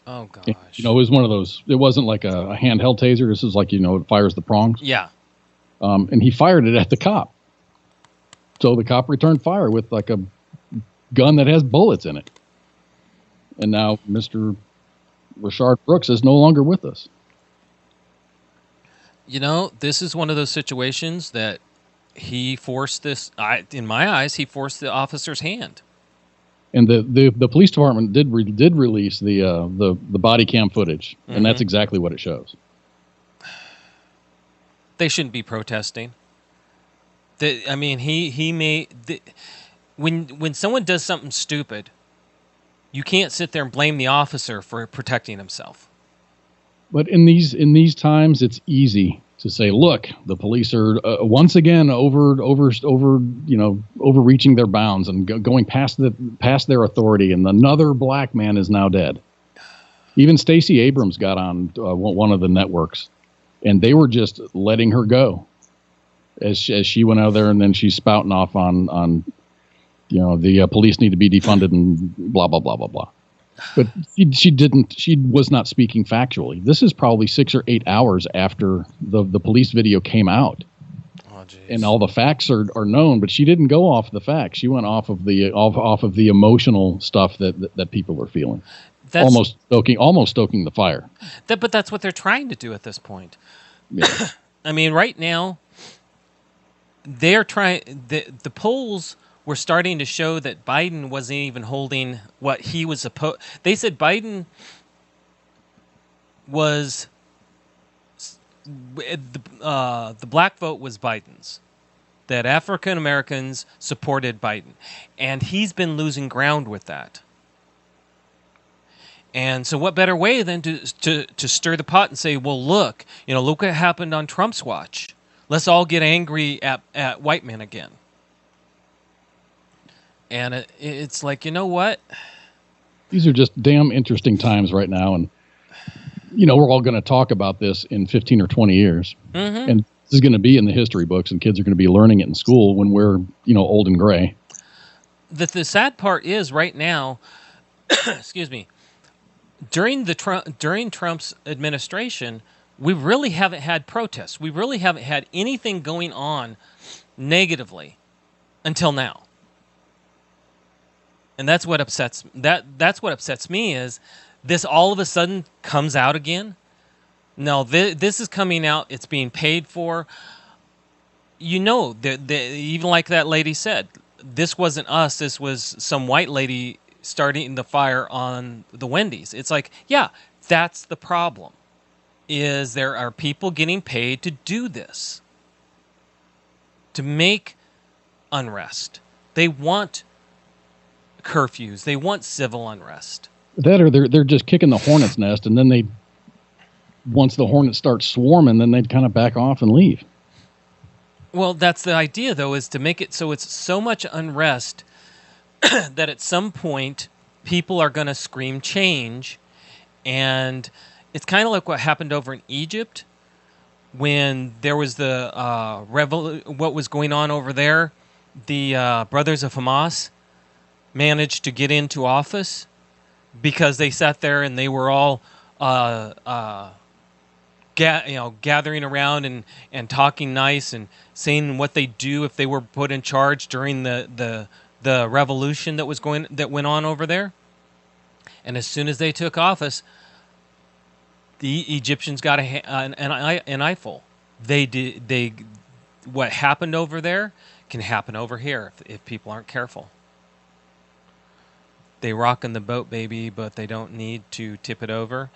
Oh, gosh. And, it was one of those. It wasn't like a handheld taser. This is like, it fires the prongs. Yeah. And he fired it at the cop. So the cop returned fire with like a gun that has bullets in it. And now Mr. Richard Brooks is no longer with us. This is one of those situations that he forced this. In my eyes, he forced the officer's hand. And the police department did release the body cam footage, and that's exactly what it shows. They shouldn't be protesting. He made when someone does something stupid, you can't sit there and blame the officer for protecting himself. But in these times, it's easy to say, look, the police are once again overreaching their bounds and going past their authority, and another black man is now dead. Even Stacey Abrams got on one of the networks, and they were just letting her go as she went out there, and then she's spouting off on the police need to be defunded and blah blah blah blah blah. But she was not speaking factually. This is probably 6 or 8 hours after the police video came out. Oh, geez. And all the facts are known, but she didn't go off the facts. She went off of the emotional stuff that people were feeling. That's almost stoking the fire. But that's what they're trying to do at this point. Yeah. Right now, they're trying. The polls were starting to show that Biden wasn't even holding what he was supposed. They said Biden was the black vote was Biden's. That African Americans supported Biden, and he's been losing ground with that. And so, what better way than to stir the pot and say, "Well, look what happened on Trump's watch. Let's all get angry at white men again." And it's like, you know what? These are just damn interesting times right now, and we're all going to talk about this in 15 or 20 years, and this is going to be in the history books, and kids are going to be learning it in school when we're old and gray. The sad part is right now, excuse me. During Trump's administration, we really haven't had protests. We really haven't had anything going on negatively until now. And that's what upsets me is this all of a sudden comes out again. No, this is coming out. It's being paid for. Even like that lady said, this wasn't us. This was some white lady starting the fire on the Wendy's. It's like, yeah, that's the problem. Is there are people getting paid to do this, to make unrest. They want curfews. They want civil unrest. That or they're just kicking the hornet's nest, and then once the hornets start swarming, then they'd kind of back off and leave. Well, that's the idea, though, is to make it so it's so much unrest that at some point people are going to scream change. And it's kind of like what happened over in Egypt when there was the what was going on over there. The brothers of Hamas managed to get into office because they sat there and they were all gathering around and talking nice and saying what they'd do if they were put in charge during the revolution that went on over there. And as soon as they took office, the Egyptians got an eyeful. What happened over there can happen over here if people aren't careful. They rockin' the boat, baby, but they don't need to tip it over.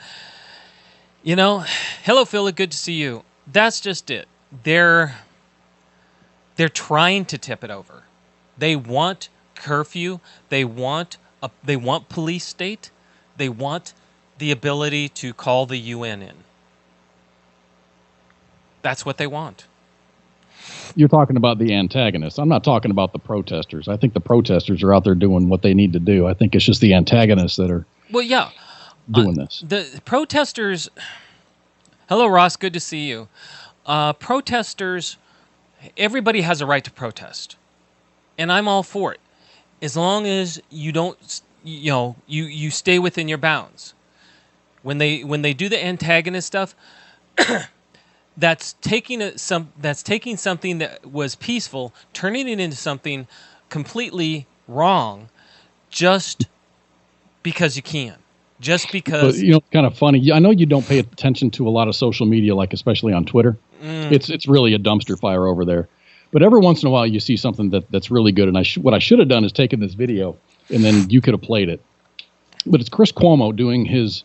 Hello, Philip. Good to see you. That's just it. They're trying to tip it over. They want curfew. They want police state. They want the ability to call the UN in. That's what they want. You're talking about the antagonists. I'm not talking about the protesters. I think the protesters are out there doing what they need to do. I think it's just the antagonists that are doing this. The protesters. Hello, Ross. Good to see you. Protesters. Everybody has a right to protest, and I'm all for it, as long as you don't, you stay within your bounds. When they do the antagonist stuff. That's taking something that was peaceful, turning it into something completely wrong, just because you can. Just because. But, it's kind of funny. I know you don't pay attention to a lot of social media, like especially on Twitter. It's really a dumpster fire over there. But every once in a while, you see something that's really good. And what I should have done is taken this video, and then you could have played it. But it's Chris Cuomo doing his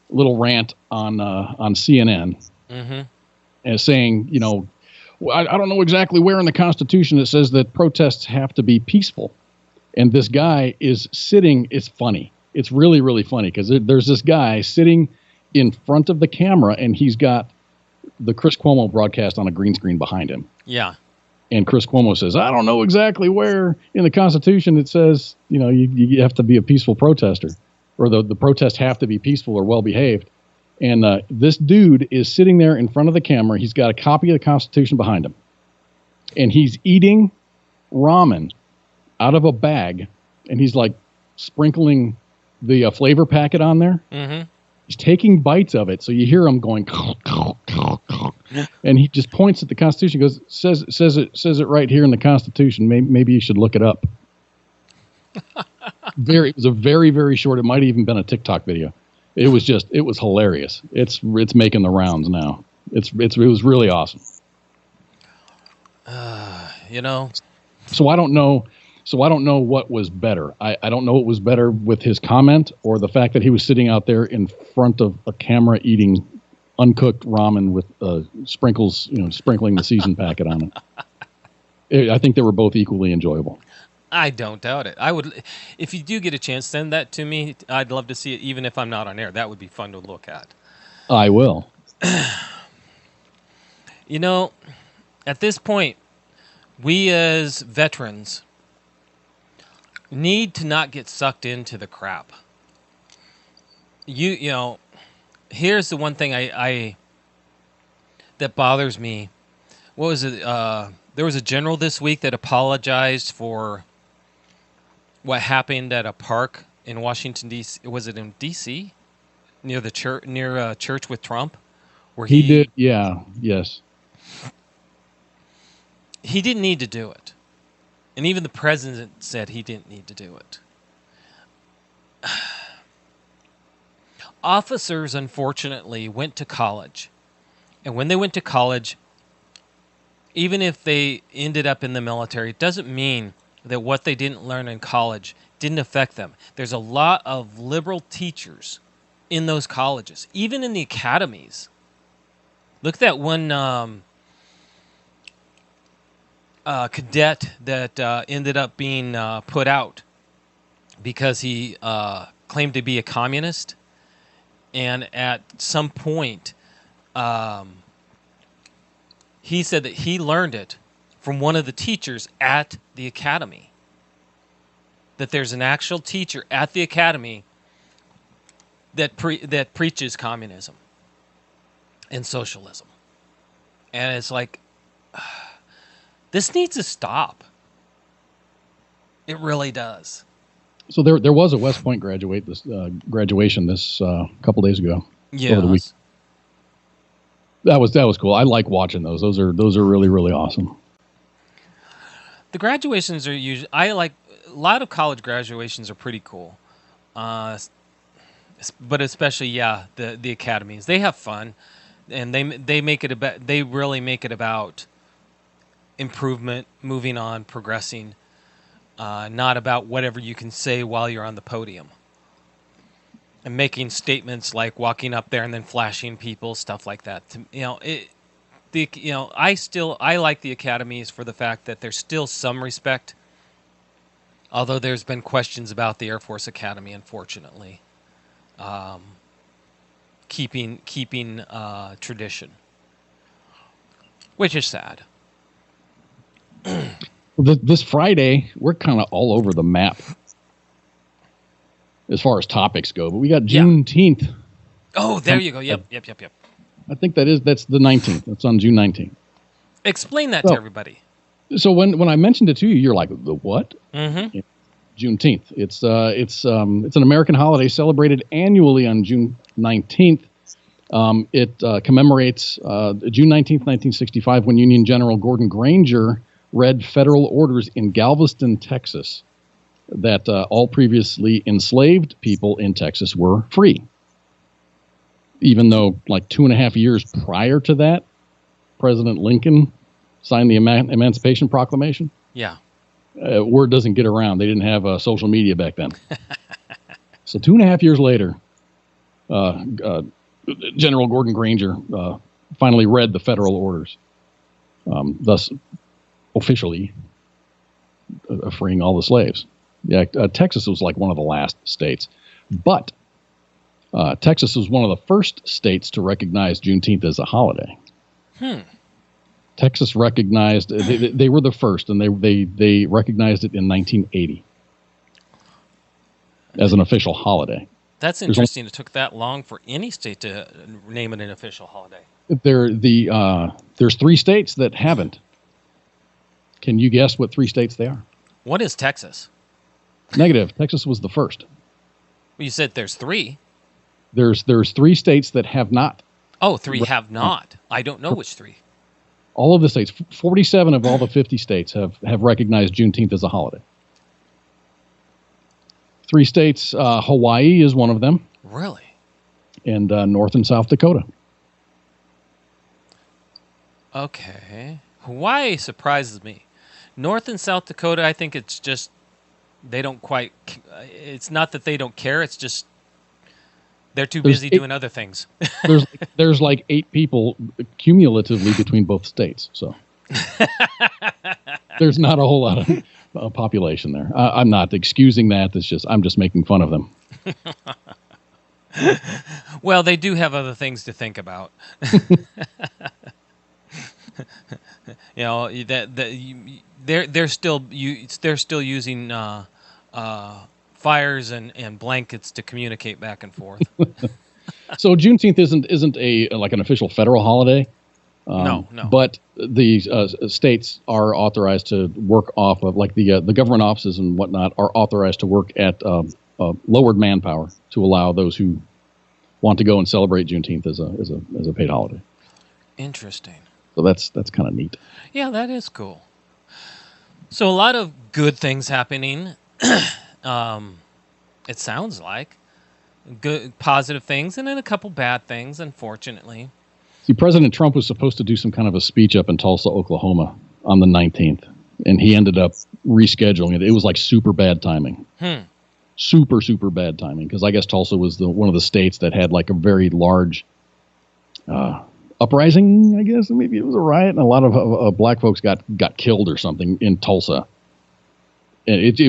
little rant on CNN. Mm-hmm. And saying, I don't know exactly where in the Constitution it says that protests have to be peaceful. And this guy is sitting, it's funny. It's really, really funny because there's this guy sitting in front of the camera and he's got the Chris Cuomo broadcast on a green screen behind him. Yeah. And Chris Cuomo says, I don't know exactly where in the Constitution it says, you have to be a peaceful protester, or the protests have to be peaceful or well-behaved. And this dude is sitting there in front of the camera. He's got a copy of the Constitution behind him. And he's eating ramen out of a bag. And he's like sprinkling the flavor packet on there. Mm-hmm. He's taking bites of it. So you hear him going. And he just points at the Constitution. Goes, says it right here in the Constitution. Maybe you should look it up. It was a very, very short. It might have even been a TikTok video. It was hilarious. It's making the rounds now. It was really awesome. So I don't know what was better. I don't know what was better with his comment or the fact that he was sitting out there in front of a camera eating uncooked ramen with sprinkles, sprinkling the season packet on it. I think they were both equally enjoyable. I don't doubt it. I would, if you do get a chance, send that to me. I'd love to see it, even if I'm not on air. That would be fun to look at. I will. At this point, we as veterans need to not get sucked into the crap. Here's the one thing I that bothers me. What was it? There was a general this week that apologized for what happened at a park in Washington, D.C. Was it in D.C.? Near the church, church with Trump? Where he did, yeah, yes. He didn't need to do it. And even the president said he didn't need to do it. Officers, unfortunately, went to college. And when they went to college, even if they ended up in the military, it doesn't mean that what they didn't learn in college didn't affect them. There's a lot of liberal teachers in those colleges, even in the academies. Look at that one cadet that ended up being put out because he claimed to be a communist. And at some point, he said that he learned it from one of the teachers at the academy. That there's an actual teacher at the academy that preaches communism and socialism. And it's like, this needs to stop. It really does. So there was a West Point graduation this couple days ago. Yeah. Over the week. That was cool. I like watching those. Those are really, really awesome. The graduations are usually, a lot of college graduations are pretty cool. But especially, the academies. They have fun, and they make it about, they really make it about improvement, moving on, progressing, not about whatever you can say while you're on the podium. And making statements like walking up there and then flashing people, stuff like that. I like the academies for the fact that there's still some respect, although there's been questions about the Air Force Academy, unfortunately, keeping tradition, which is sad. This Friday, we're kind of all over the map as far as topics go, but we got Juneteenth. Oh, there you go. Yep. I think that's the 19th. That's on June 19th. Explain that to everybody. So when I mentioned it to you, you're like, the what? Mm-hmm. Juneteenth. It's an American holiday celebrated annually on June 19th. It commemorates June 19th, 1965, when Union General Gordon Granger read federal orders in Galveston, Texas, that all previously enslaved people in Texas were free. Even though, like 2.5 years prior to that, President Lincoln signed the Emancipation Proclamation. Yeah. Word doesn't get around. They didn't have social media back then. So 2.5 years later, General Gordon Granger finally read the federal orders, thus officially freeing all the slaves. Yeah, Texas was like one of the last states, but Texas was one of the first states to recognize Juneteenth as a holiday. Texas recognized they were the first, and they recognized it in 1980 as an official holiday. That's interesting. It took that long for any state to name it an official holiday. There's 3 states that haven't. Can you guess what 3 states they are? What is Texas? Negative. Texas was the first. Well, you said there's 3. There's 3 states that have not. Oh, 3 have not. I don't know which 3. All of the states, 47 of all the 50 states have recognized Juneteenth as a holiday. 3 states, Hawaii is one of them. Really? And North and South Dakota. Okay. Hawaii surprises me. North and South Dakota, I think it's just they don't quite. It's not that they don't care. It's just they're too busy doing other things. there's like 8 people cumulatively between both states, so there's not a whole lot of population there. I'm not excusing that. It's just I'm just making fun of them. Well, they do have other things to think about. You know they're still using fires and blankets to communicate back and forth. So Juneteenth isn't like an official federal holiday. No. But the states are authorized to work off of, like the government offices and whatnot are authorized to work at lowered manpower to allow those who want to go and celebrate Juneteenth as a paid holiday. Interesting. So that's kind of neat. Yeah, that is cool. So a lot of good things happening. It sounds like good, positive things, and then a couple bad things, unfortunately. See, President Trump was supposed to do some kind of a speech up in Tulsa, Oklahoma on the 19th, and he ended up rescheduling it. It was like super bad timing. Super, super bad timing, because I guess Tulsa was one of the states that had like a very large uprising, I guess. Maybe it was a riot, and a lot of black folks got killed or something in Tulsa. And it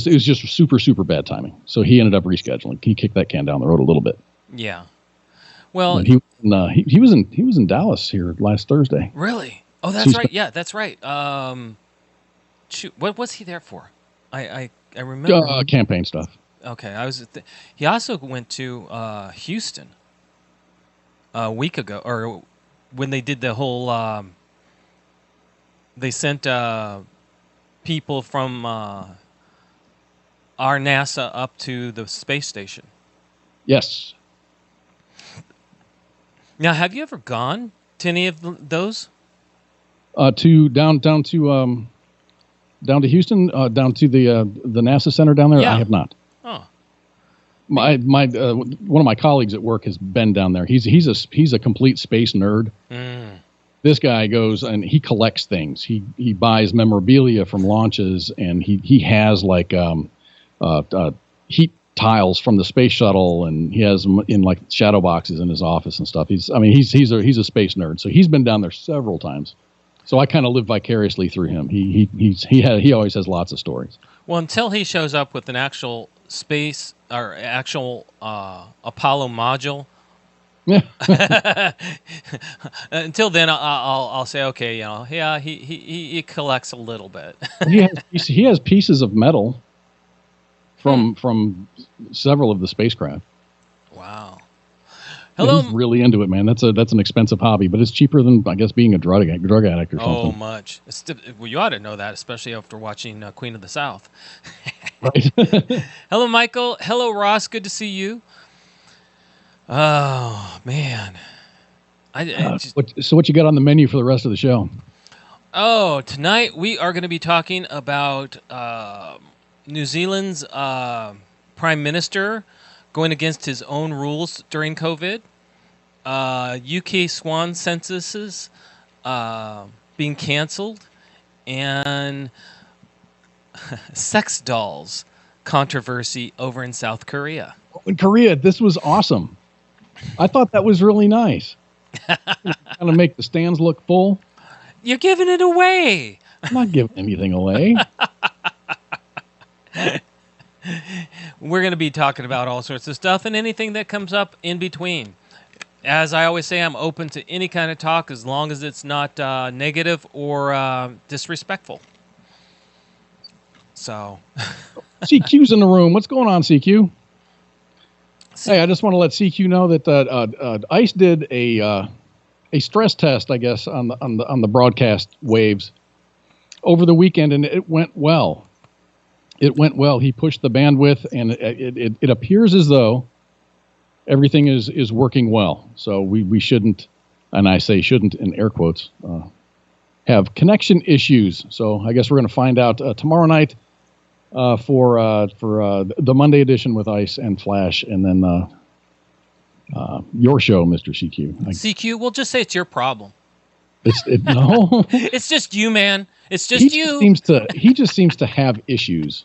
was just super, super bad timing. So he ended up rescheduling. He kicked that can down the road a little bit. Yeah. Well, he was in Dallas here last Thursday. Really? Oh, that's right. Yeah, that's right. Shoot, what was he there for? I remember campaign stuff. Okay, he also went to Houston a week ago, or when they did the whole. They sent people from our NASA up to the space station. Yes. Now, have you ever gone to any of those? Down to Houston, down to the NASA center down there. Yeah. I have not. Oh. My one of my colleagues at work has been down there. He's a complete space nerd. This guy goes and he collects things. He buys memorabilia from launches, and he has like heat tiles from the space shuttle, and he has them in like shadow boxes in his office and stuff. He's a space nerd, so he's been down there several times. So I kind of live vicariously through him. He always has lots of stories. Well, until he shows up with an actual space or actual Apollo module. Yeah. Until then, I'll say, okay, yeah, he collects a little bit. he has pieces of metal from several of the spacecraft. Wow. Hello. Hello. He's really into it, man. That's an expensive hobby, but it's cheaper than, I guess, being a drug addict or something. Oh, much. Well, you ought to know that, especially after watching Queen of the South. Right. Hello, Michael. Hello, Ross. Good to see you. Oh, man. So what you got on the menu for the rest of the show? Oh, tonight we are going to be talking about New Zealand's Prime Minister going against his own rules during COVID. UK Swan Censuses being canceled. And sex dolls controversy over in South Korea. In Korea, this was awesome. I thought that was really nice. Kind of make the stands look full. You're giving it away. I'm not giving anything away. We're going to be talking about all sorts of stuff and anything that comes up in between. As I always say, I'm open to any kind of talk as long as it's not negative or disrespectful. So, CQ's in the room. What's going on, CQ? Hey, I just want to let CQ know that ICE did a stress test, I guess, on the broadcast waves over the weekend, and it went well. It went well. He pushed the bandwidth, and it appears as though everything is working well. So we shouldn't, and I say shouldn't in air quotes, have connection issues. So I guess we're going to find out tomorrow night for the Monday edition with Ice and Flash, and then your show, Mr. CQ. CQ, we'll just say it's your problem. No. It's just you, man. It's just you. He just seems to have issues.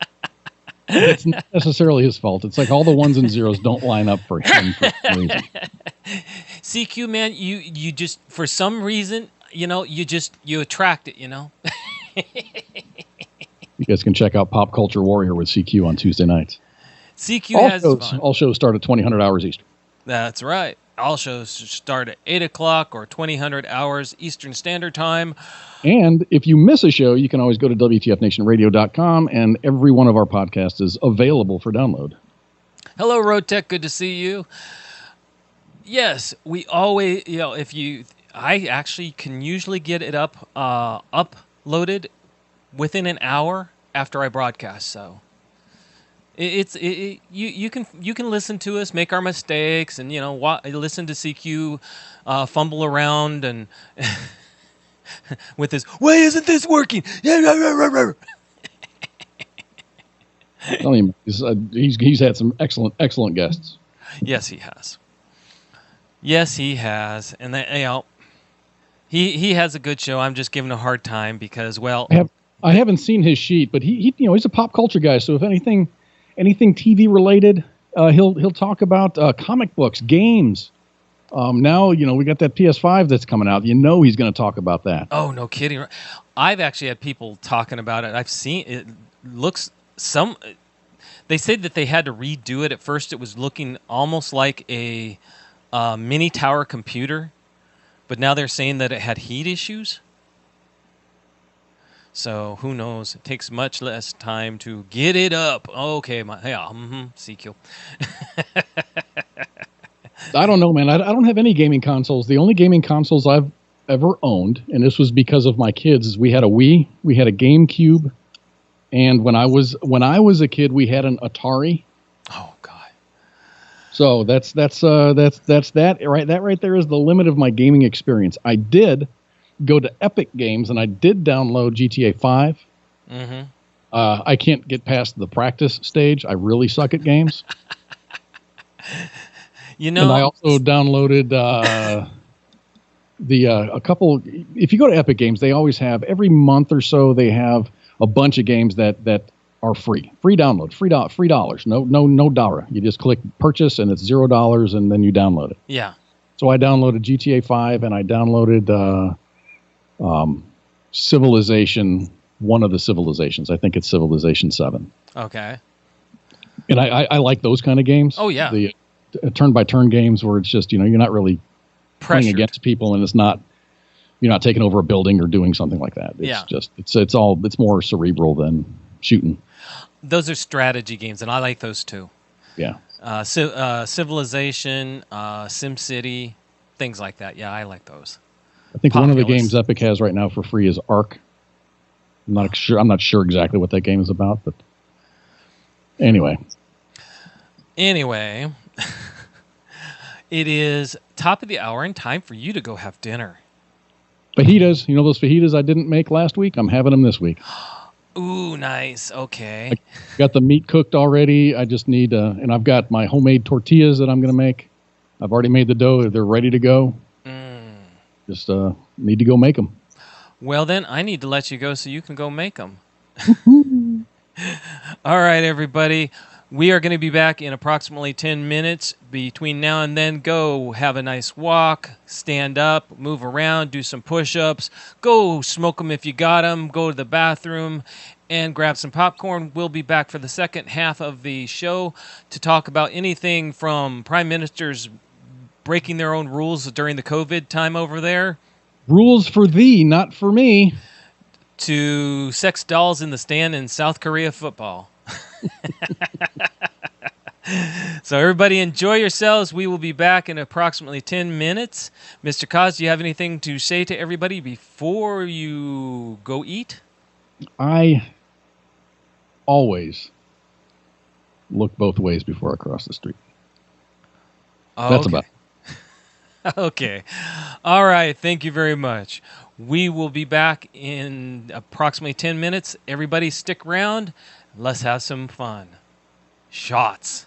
It's not necessarily his fault. It's like all the ones and zeros don't line up for him for some reason. CQ, man, you just, for some reason, you attract it, You guys can check out Pop Culture Warrior with CQ on Tuesday nights. CQ all shows start at 2000 hours Eastern. That's right. All shows start at 8 o'clock or 2000 hours Eastern Standard Time. And if you miss a show, you can always go to WTFNationRadio.com, and every one of our podcasts is available for download. Hello, Road Tech. Good to see you. Yes, we always, I actually can usually get it uploaded within an hour after I broadcast. So you can listen to us, make our mistakes, and listen to CQ fumble around and with his why isn't this working? Tell him he's had some excellent guests. Yes, he has. Yes, he has, and he has a good show. I'm just giving a hard time because, well, I haven't seen his sheet, but he's a pop culture guy. So if anything TV related, he'll talk about comic books, games. Now we got that PS5 that's coming out. He's going to talk about that. Oh, no kidding! I've actually had people talking about it. I've seen it. They said that they had to redo it. At first, it was looking almost like a mini tower computer, but now they're saying that it had heat issues. So who knows? It takes much less time to get it up. Okay, CQ. I don't know, man. I don't have any gaming consoles. The only gaming consoles I've ever owned, and this was because of my kids, is we had a Wii, we had a GameCube, and when I was a kid, we had an Atari. Oh God. So that's that right. That right there is the limit of my gaming experience. I did go to Epic Games, and I did download GTA 5. Mm-hmm. I can't get past the practice stage. I really suck at games. And I also downloaded a couple. If you go to Epic Games, they always have every month or so. They have a bunch of games that are free. Free download. Free dollars. No dollar. You just click purchase and it's $0 and then you download it. Yeah. So I downloaded GTA 5 and I downloaded Civilization, one of the Civilizations. I think it's Civilization 7. Okay. And I like those kind of games. Oh, yeah. The turn-by-turn games where it's just, you're not really playing against people and you're not taking over a building or doing something like that. It's more cerebral than shooting. Those are strategy games, and I like those too. Yeah. Civilization, SimCity, things like that. Yeah, I like those. I think one of the games Epic has right now for free is Ark. I'm not sure exactly what that game is about, but anyway. It is top of the hour and time for you to go have dinner. Fajitas, those fajitas I didn't make last week? I'm having them this week. Ooh, nice. Okay. I got the meat cooked already. I just need, and I've got my homemade tortillas that I'm going to make. I've already made the dough. They're ready to go. Just need to go make them. Well, then I need to let you go so you can go make them. All right, everybody. We are going to be back in approximately 10 minutes. Between now and then, go have a nice walk, stand up, move around, do some push-ups, go smoke them if you got them, go to the bathroom, and grab some popcorn. We'll be back for the second half of the show to talk about anything from prime ministers breaking their own rules during the COVID time over there. Rules for thee, not for me. To sex dolls in the stand in South Korea football. So everybody enjoy yourselves. We will be back in approximately 10 minutes. Mr. Koz, do you have anything to say to everybody before you go eat? I always look both ways before I cross the street. That's about it. Okay. All right. Thank you very much. We will be back in approximately 10 minutes. Everybody stick around. Let's have some fun. Shots.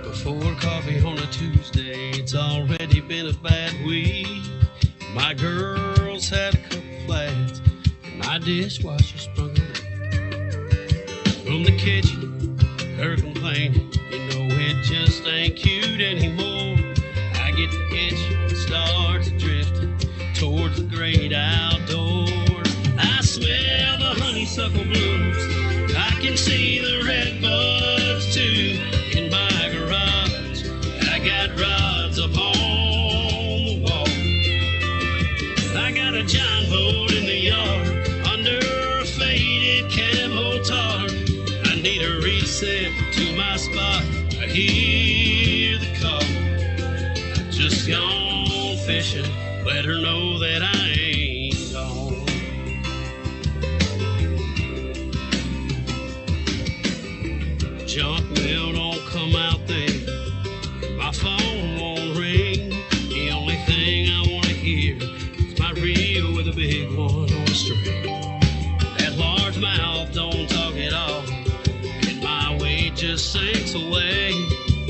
Before coffee on a Tuesday, it's already been a bad week. My girls had a couple flats, and my dishwasher sprung a leak. From the kitchen, her complaining, it just ain't cute anymore. I get the itch and starts drifting towards the great outdoors. I smell the honeysuckle blooms, I can see the red buds too. In my garage, I got rods upon the wall. I got a giant boat in the yard under a faded camo tarp. I need a reset to my spot. I hear the call. I just gone fishing. Let her know that I ain't gone. Junk mail don't come out there. My phone won't ring. The only thing I want to hear is my reel with a big one on a string. That large mouth don't talk at all, and my weight just sinks away.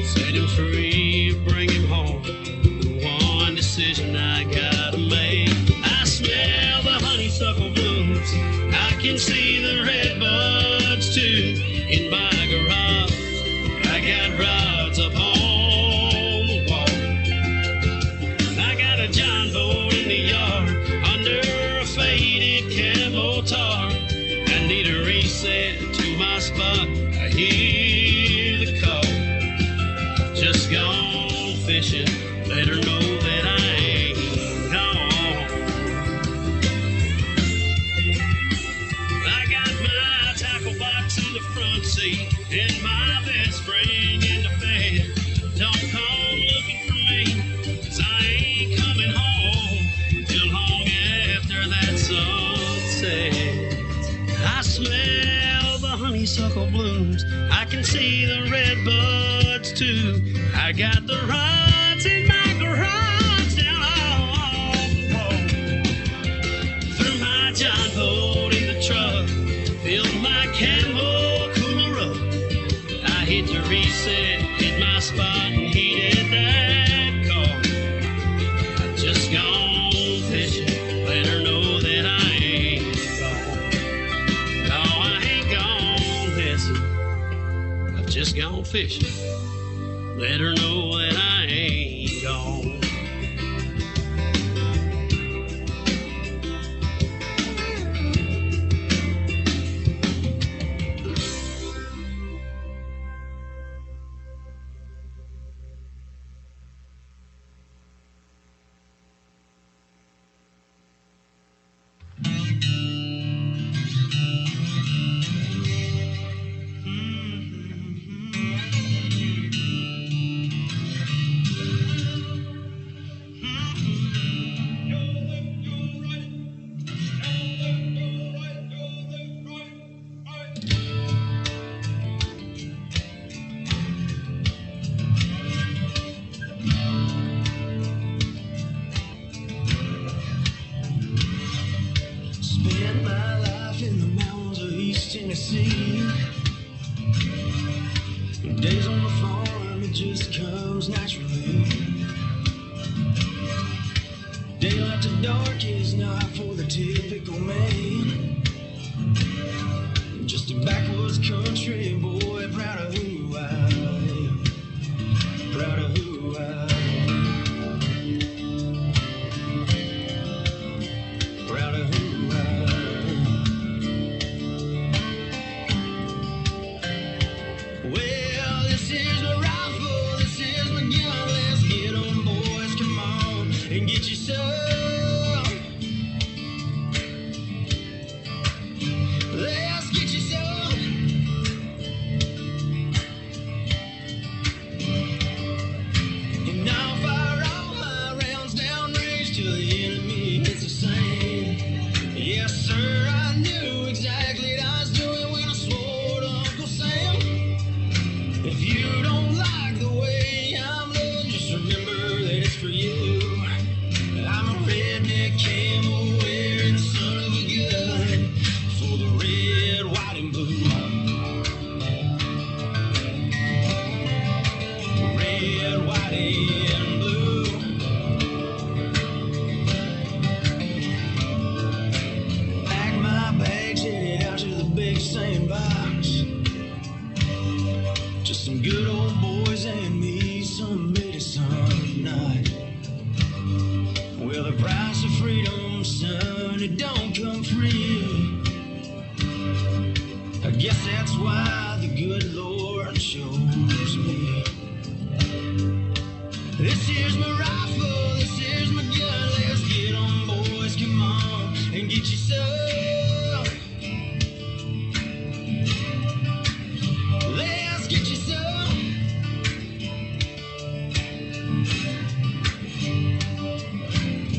Set him free, bring him home. The one decision I gotta make. I smell the honeysuckle blooms, I can see the red buds too. In my garage, I got rods upon the wall. I got a giant boat in the yard under a faded camo tarp. I need a reset to my spot. I hear the call. Just gone fishing. Let her know that I ain't gone. I got my tackle box in the front seat and my bed spring in the bed. Don't come looking for me, 'cause I ain't coming home till long after that sunset. I smell the honeysuckle blooms, I can see the red buds too. I got the rods in my garage down on the wall. Threw my giant boat in the truck, filled my camo he said, hit my spot and he did that call. I just gone fishing, let her know that I ain't gone. No, I ain't gone messing. I've just gone fishing, let her know that I ain't gone. Spent my life in the mountains of East Tennessee. Days on the farm, it just comes naturally. Daylight to dark is not for the typical man. Just a backwoods country boy, proud of who I am. Proud of who I am. Proud of who I am. Well, this is my rifle, this is my gun. Let's get on, boys, come on and get you some. Let's get you some. And I'll fire all my rounds downrange till the enemy hits the sand. Yes, sir, I knew exactly what I was doing when I swore to Uncle Sam. If you don't like the way I'm living, just remember that it's for you. I'm a redneck camel wearing son of a gun for the red, white, and blue. Red, white, and blue. Pack my bags, headed out to the big sandbox. Just some good old boys and me, some medicine tonight. Well, the price of freedom, son, it don't come free. I guess that's why the good Lord chose me. This here's my rifle, this here's my gun. Let's get on, boys, come on and get you some. Let's get you some.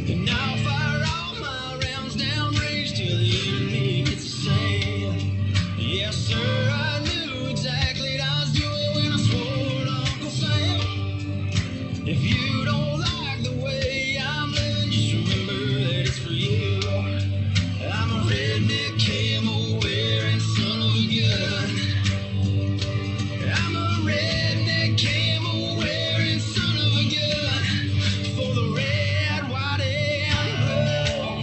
And I'll fire all my rounds downrange till the enemy hits the sand. Yes, sir, I knew exactly what I was doing when I swore to Uncle Sam. If you don't like the way I'm living, just remember that it's for you. I'm a redneck camel wearing son of a gun. I'm a redneck camel wearing son of a gun for the red, white, and blue.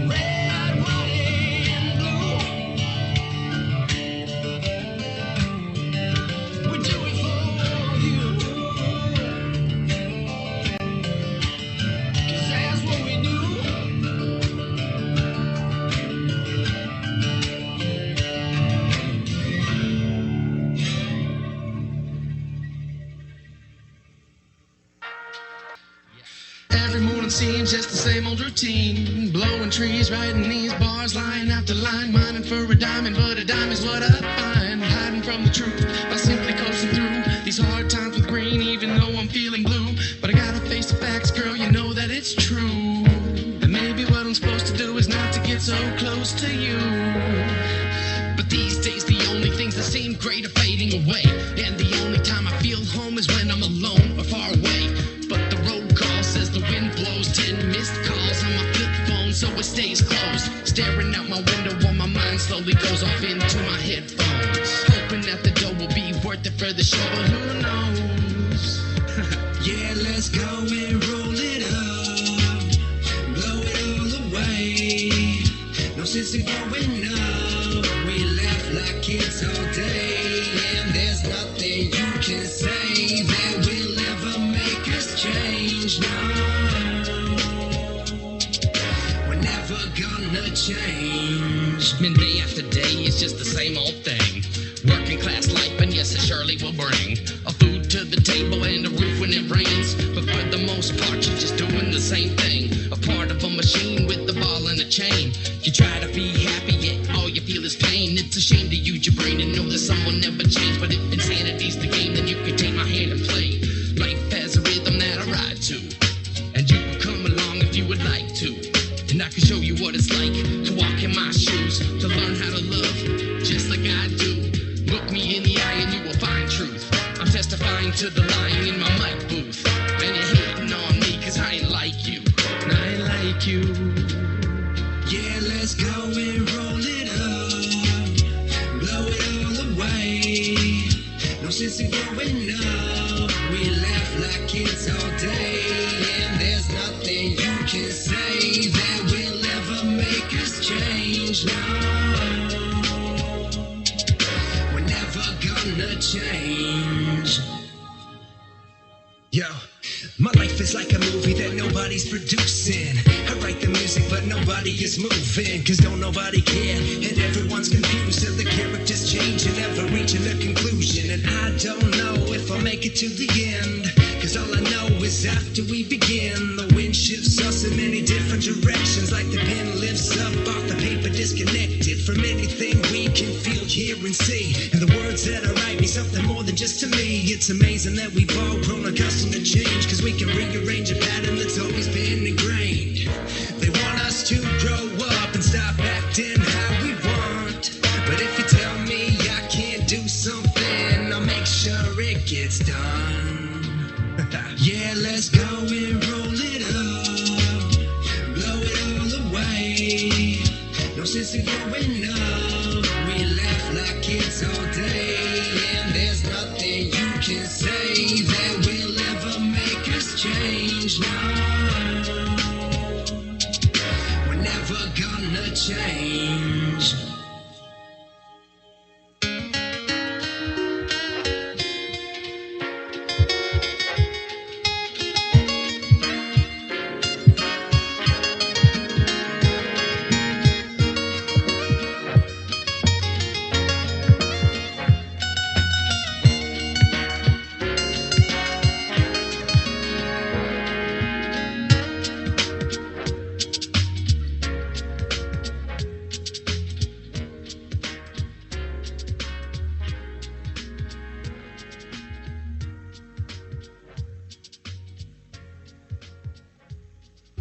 Red, white, and blue. We do it for you. 'Cause that's what we do. Every morning seems just the same old routine. Blowing trees, writing these bars, line after line, mining for a diamond, but a dime is what I find. Hiding from the truth by simply coasting through these hard times with green, even though I'm feeling blue. But I gotta face the facts, girl, you know that it's true. And maybe what I'm supposed to do is not to get so close to you. But these days the only things that seem great are fading away. And the only time I feel home is when I'm alone or far away. But the road call says the wind blows 10 missed calls on my flip phone so it stays closed. Staring out my window while my mind slowly goes off into my headphones. Hoping that the dough will be worth it for the show, but who knows? Yeah, let's go and roll it up, blow it all away. No sense in growing up, we laugh like kids all day. And there's nothing you can say that will ever make us change, no. We're never gonna change. And day after day, it's just the same old thing. Working class life, and yes, it surely will bring a food to the table and a roof when it rains. But for the most part, you're just doing the same thing. A part of a machine with the ball and a chain. You try to be happy, yet all you feel is pain. It's a shame to use your brain and know that someone never changed. But if insanity's the game, then you can take my hand and play. Life has a rhythm that I ride to, and you can come along if you would like to. And I can show you what it's like to walk in my shoes, to learn how to love just like I do. Look me in the eye and you will find truth. I'm testifying to the lying in my mic booth. And you're hating on me cause I ain't like you, and I ain't like you. Yeah, let's go and roll it up, blow it all away. No sense in growing up, we laugh like kids all day. And there's nothing you can say that will ever make us change, no. We're never gonna change. Yo, my life is like a movie that nobody's producing. I write the music but nobody is moving, cause don't nobody care and everyone's confused. So the characters change and never reaching a conclusion. And I don't know if I'll make it to the end, cause all I know is after we begin, the wind shifts us in many different directions. Like the pen lifts up off the paper, disconnected from anything we can feel, hear and see. And the words that I write mean something more than just to me. It's amazing that we've all grown accustomed to change, cause we can rearrange a pattern that's always been ingrained. They want us to grow up and stop acting how we want, but if you tell me I can't do something, I'll make sure it gets done. Yeah, let's go and roll it up, blow it all away. No sense in growing up, we laugh like kids all day. And there's nothing you can say that will ever make us change, no. We're never gonna change.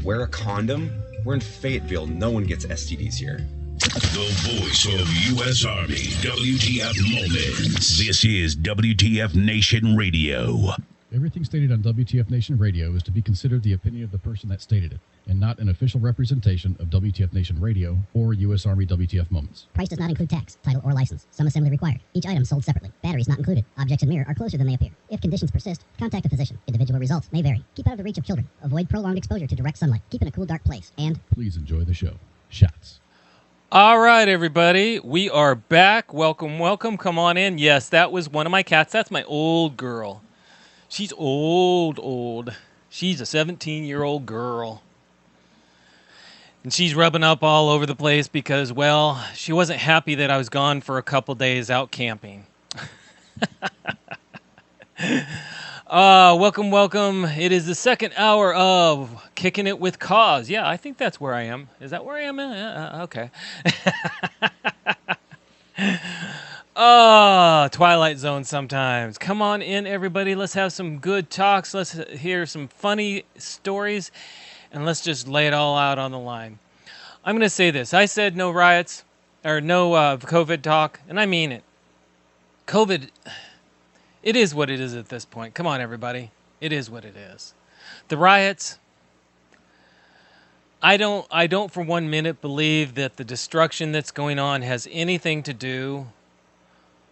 Wear a condom? We're in Fayetteville. No one gets STDs here. The voice of U.S. Army, WTF Moments. This is WTF Nation Radio. Everything stated on WTF Nation Radio is to be considered the opinion of the person that stated it, and not an official representation of WTF Nation Radio or U.S. Army WTF Moments. Price does not include tax, title, or license. Some assembly required. Each item sold separately. Batteries not included. Objects in mirror are closer than they appear. If conditions persist, contact a physician. Individual results may vary. Keep out of the reach of children. Avoid prolonged exposure to direct sunlight. Keep in a cool, dark place. And please enjoy the show. Shots. All right, everybody. We are back. Welcome, welcome. Come on in. Yes, that was one of my cats. That's my old girl. She's old. She's a 17-year-old girl. And she's rubbing up all over the place because, well, she wasn't happy that I was gone for a couple days out camping. Welcome. It is the second hour of Kicking It with Koz. Yeah, I think that's where I am. Is that where I am? Okay. Twilight Zone sometimes. Come on in, everybody. Let's have some good talks. Let's hear some funny stories. And let's just lay it all out on the line. I'm going to say this. I said no riots or no COVID talk, and I mean it. COVID, it is what it is at this point. Come on, everybody. It is what it is. The riots, I don't for 1 minute believe that the destruction that's going on has anything to do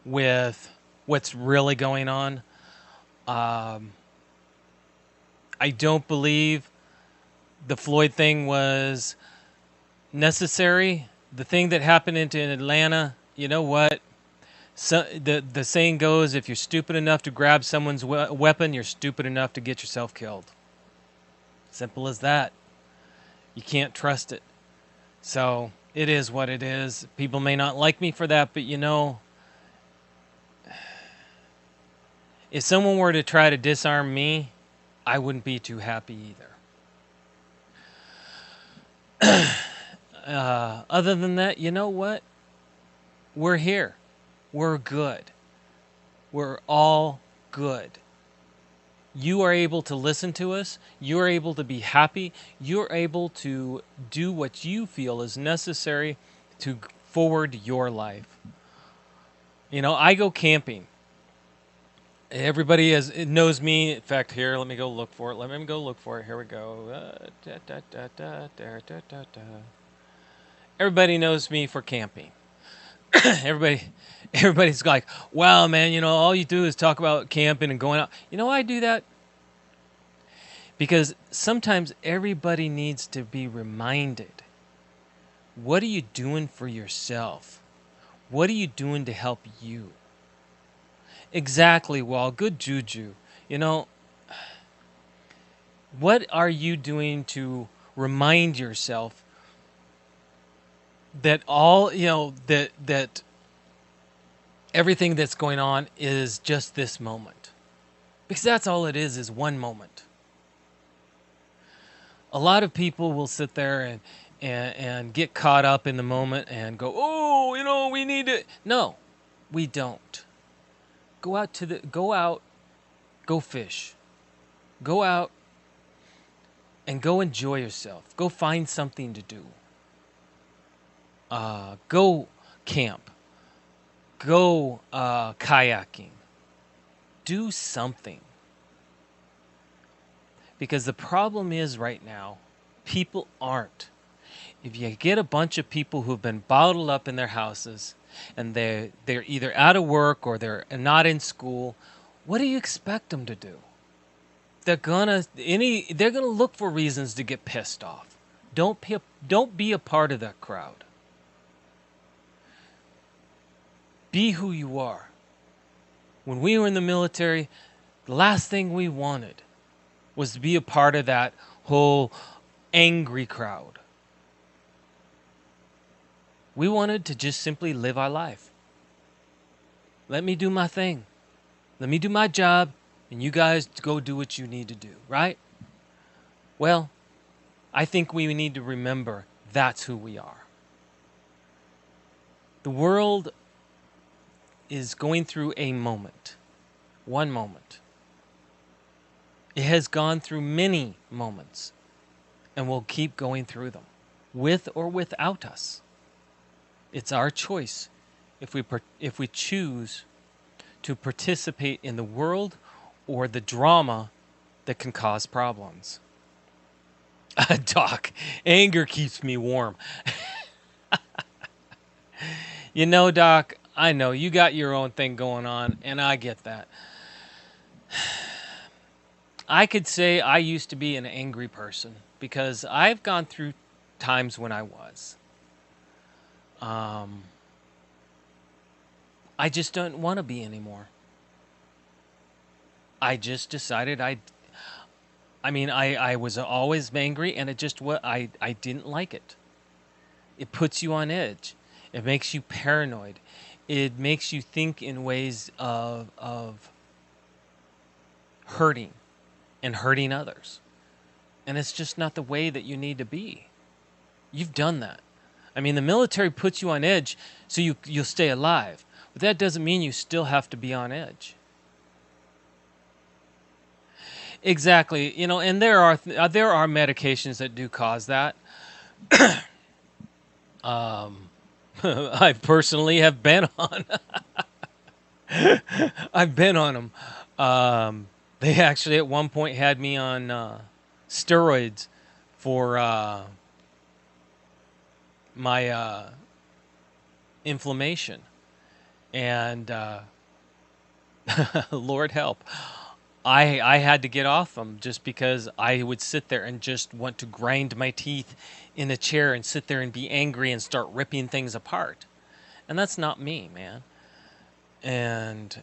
with what's really going on. Um, I don't believe the Floyd thing was necessary. The thing that happened in Atlanta, you know what? So the saying goes, if you're stupid enough to grab someone's weapon, you're stupid enough to get yourself killed. Simple as that. You can't trust it. So it is what it is. People may not like me for that, but if someone were to try to disarm me, I wouldn't be too happy either. Other than that, you know what? We're here. We're good. We're all good. You are able to listen to us. You are able to be happy. You're able to do what you feel is necessary to forward your life. I go camping. Everybody knows me. In fact, here, let me go look for it. Here we go. Everybody knows me for camping. Everybody's like, wow, man, all you do is talk about camping and going out. I do that because sometimes everybody needs to be reminded, what are you doing for yourself? What are you doing to help you? Exactly, Wall. Good juju. What are you doing to remind yourself that that everything that's going on is just this moment? Because that's all it is one moment. A lot of people will sit there and get caught up in the moment and go, oh, we need to. No, we don't. Go out, go fish. Go out and go enjoy yourself. Go find something to do. Go camp. Go kayaking. Do something. Because the problem is right now, people aren't. If you get a bunch of people who've been bottled up in their houses and they're either out of work or they're not in school, what do you expect them to do? They're gonna look for reasons to get pissed off. Don't be a part of that crowd. Be who you are. When we were in the military, the last thing we wanted was to be a part of that whole angry crowd. We wanted to just simply live our life. Let me do my thing. Let me do my job, and you guys go do what you need to do, right? Well, I think we need to remember that's who we are. The world is going through a moment. One moment. It has gone through many moments and will keep going through them, with or without us. It's our choice if we choose to participate in the world or the drama that can cause problems. Doc, anger keeps me warm. Doc, I know you got your own thing going on, and I get that. I could say I used to be an angry person because I've gone through times when I was. I just don't want to be anymore. I just decided I was always angry, and it just I didn't like it. It puts you on edge. It makes you paranoid. It makes you think in ways of hurting and hurting others. And it's just not the way that you need to be. You've done that. The military puts you on edge so you'll stay alive. But that doesn't mean you still have to be on edge. Exactly. And there are medications that do cause that. I personally have been on. I've been on them. They actually at one point had me on steroids for my inflammation. And Lord help, I had to get off them just because I would sit there and just want to grind my teeth in a chair and sit there and be angry and start ripping things apart. And that's not me, man. And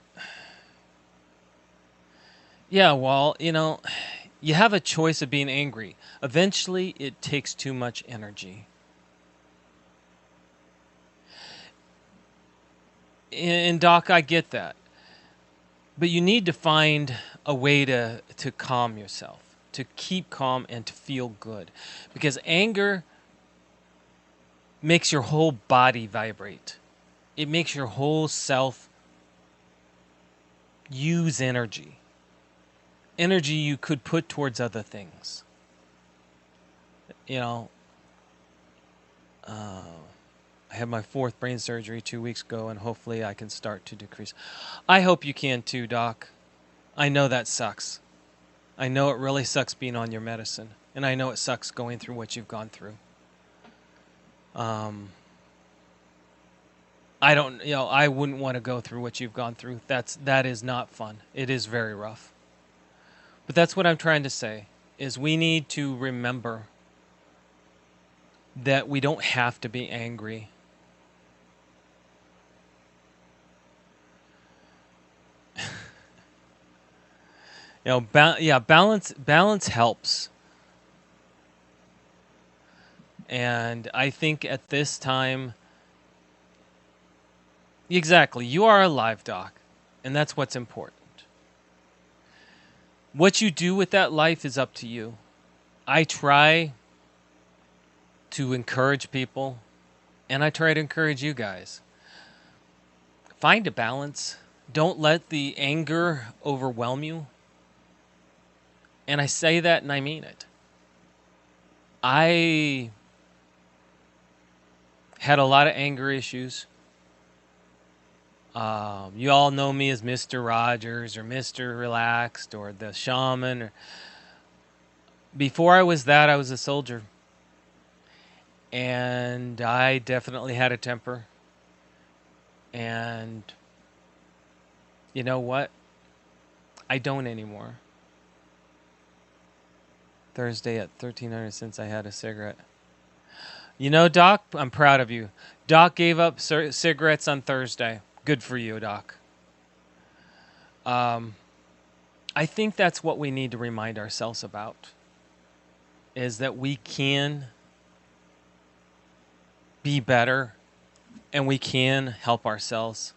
yeah, well, you have a choice of being angry. Eventually, it takes too much energy. And Doc, I get that. But you need to find a way to calm yourself, to keep calm and to feel good. Because anger makes your whole body vibrate. It makes your whole self use energy. Energy you could put towards other things. I had my 4th brain surgery 2 weeks ago, and hopefully I can start to decrease. I hope you can too, Doc. I know that sucks. I know it really sucks being on your medicine, and I know it sucks going through what you've gone through. I wouldn't want to go through what you've gone through. That is not fun. It is very rough. But that's what I'm trying to say, is we need to remember that we don't have to be angry. Balance helps. And I think at this time, exactly, you are alive, Doc, and that's what's important. What you do with that life is up to you. I try to encourage people, and I try to encourage you guys. Find a balance. Don't let the anger overwhelm you. And I say that and I mean it. I had a lot of anger issues. You all know me as Mr. Rogers or Mr. Relaxed or the Shaman. Before I was that, I was a soldier. And I definitely had a temper. And you know what? I don't anymore. Thursday at 1300 since I had a cigarette. Doc, I'm proud of you. Doc gave up cigarettes on Thursday. Good for you, Doc. I think that's what we need to remind ourselves about, is that we can be better and we can help ourselves.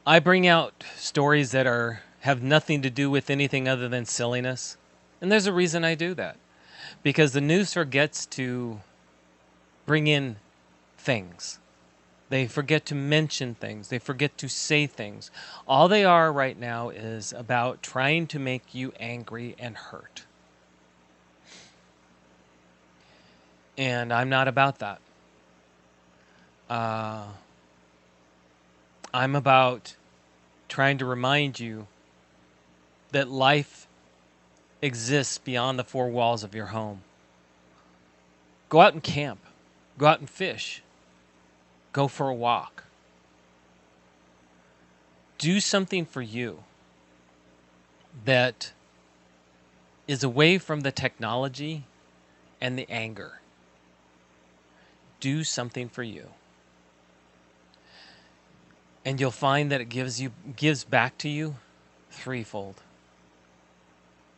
I bring out stories that have nothing to do with anything other than silliness. And there's a reason I do that. Because the news forgets to bring in things. They forget to mention things. They forget to say things. All they are right now is about trying to make you angry and hurt. And I'm not about that. I'm about trying to remind you that life exists beyond the 4 walls of your home. Go out and camp. Go out and fish. Go for a walk. Do something for you that is away from the technology and the anger. Do something for you. And you'll find that it gives back to you threefold.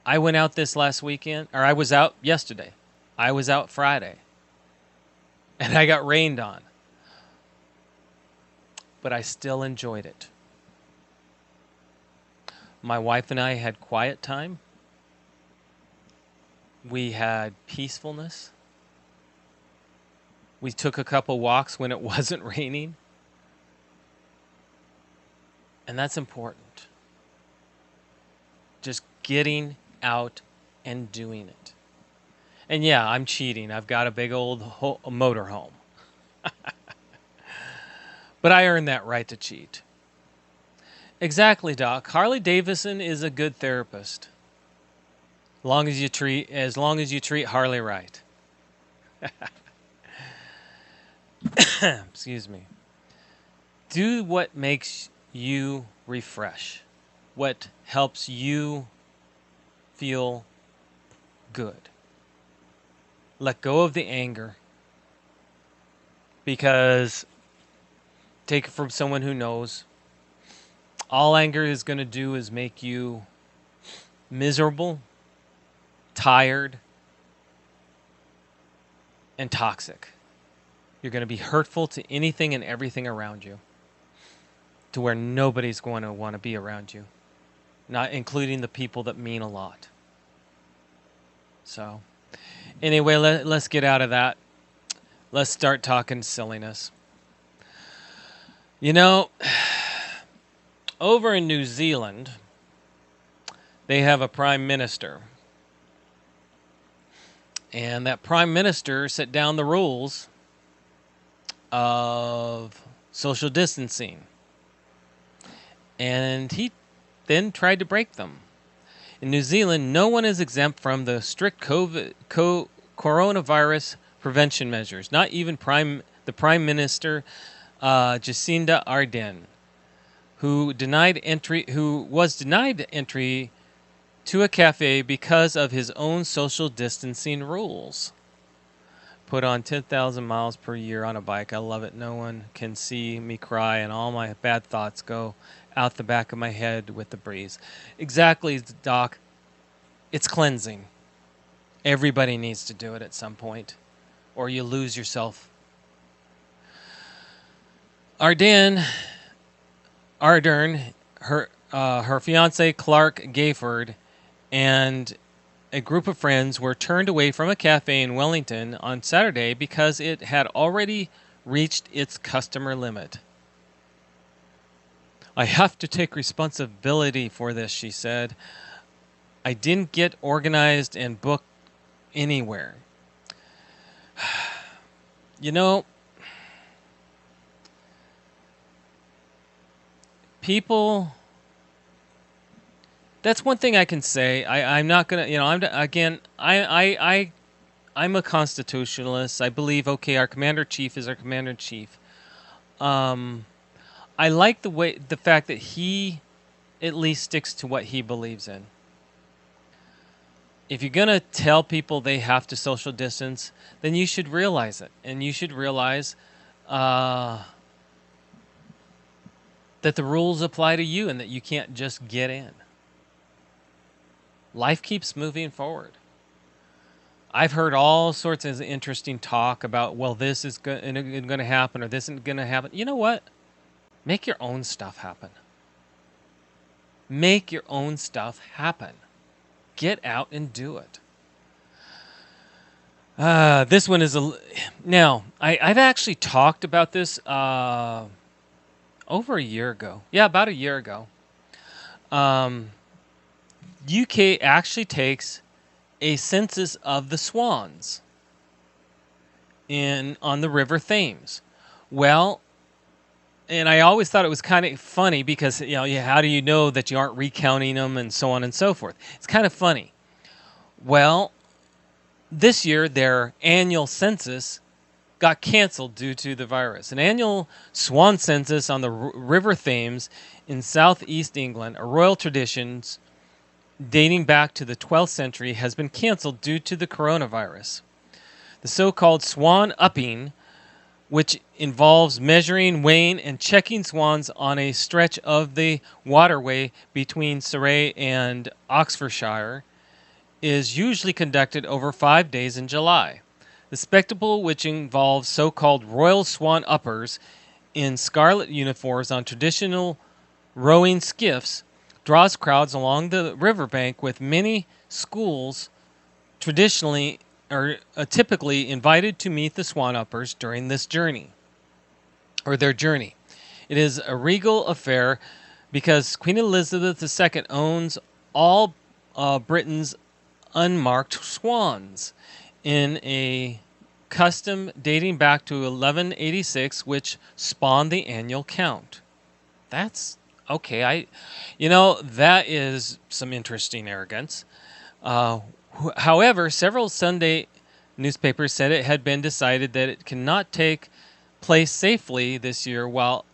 I went out this last weekend, or I was out yesterday. I was out Friday. And I got rained on. But I still enjoyed it. My wife and I had quiet time. We had peacefulness. We took a couple walks when it wasn't raining. And that's important. Just getting out and doing it. And yeah, I'm cheating. I've got a big old motorhome. But I earned that right to cheat. Exactly, Doc. Harley Davidson is a good therapist. as long as you treat Harley right. Excuse me. Do what makes you refresh, what helps you feel good. Let go of the anger, because take it from someone who knows. All anger is going to do is make you miserable, tired, and toxic. You're going to be hurtful to anything and everything around you, to where nobody's going to want to be around you, not including the people that mean a lot. So, anyway, let's get out of that. Let's start talking silliness. You know, over in New Zealand, they have a prime minister. And that prime minister set down the rules of social distancing. And he then tried to break them. In New Zealand, no one is exempt from the strict coronavirus prevention measures, not even the Prime Minister Jacinda Ardern, who was denied entry to a cafe because of his own social distancing rules. Put on 10,000 miles per year on a bike. I love it. No one can see me cry, and all my bad thoughts go out the back of my head with the breeze. Exactly, Doc. It's cleansing. Everybody needs to do it at some point, or you lose yourself. Ardern, her fiance Clark Gayford, and a group of friends were turned away from a cafe in Wellington on Saturday because it had already reached its customer limit. I have to take responsibility for this, she said. I didn't get organized and booked anywhere. You know, people, that's one thing I can say. I'm not gonna, I'm a constitutionalist. I believe, okay, our commander-in-chief is our commander-in-chief. I like the fact that he at least sticks to what he believes in. If you're going to tell people they have to social distance, then you should realize it. And you should realize that the rules apply to you and that you can't just get in. Life keeps moving forward. I've heard all sorts of interesting talk about, well, this is going to happen or this isn't going to happen. You know what? Make your own stuff happen. Make your own stuff happen. Get out and do it. This one is now. I've actually talked about this over a year ago. Yeah, about a year ago. UK actually takes a census of the swans on the River Thames. Well, and I always thought it was kind of funny because, how do you know that you aren't recounting them and so on and so forth? It's kind of funny. Well, this year their annual census got canceled due to the virus. An annual swan census on the River Thames in southeast England, a royal tradition dating back to the 12th century, has been canceled due to the coronavirus. The so-called swan upping, which involves measuring, weighing, and checking swans on a stretch of the waterway between Surrey and Oxfordshire, is usually conducted over 5 days in July. The spectacle, which involves so-called royal swan uppers in scarlet uniforms on traditional rowing skiffs, draws crowds along the riverbank, with many schools typically invited to meet the swan uppers during this journey, or their journey. It is a regal affair because Queen Elizabeth II owns all Britain's unmarked swans in a custom dating back to 1186, which spawned the annual count. That's okay. That is some interesting arrogance. However, several Sunday newspapers said it had been decided that it cannot take place safely this year while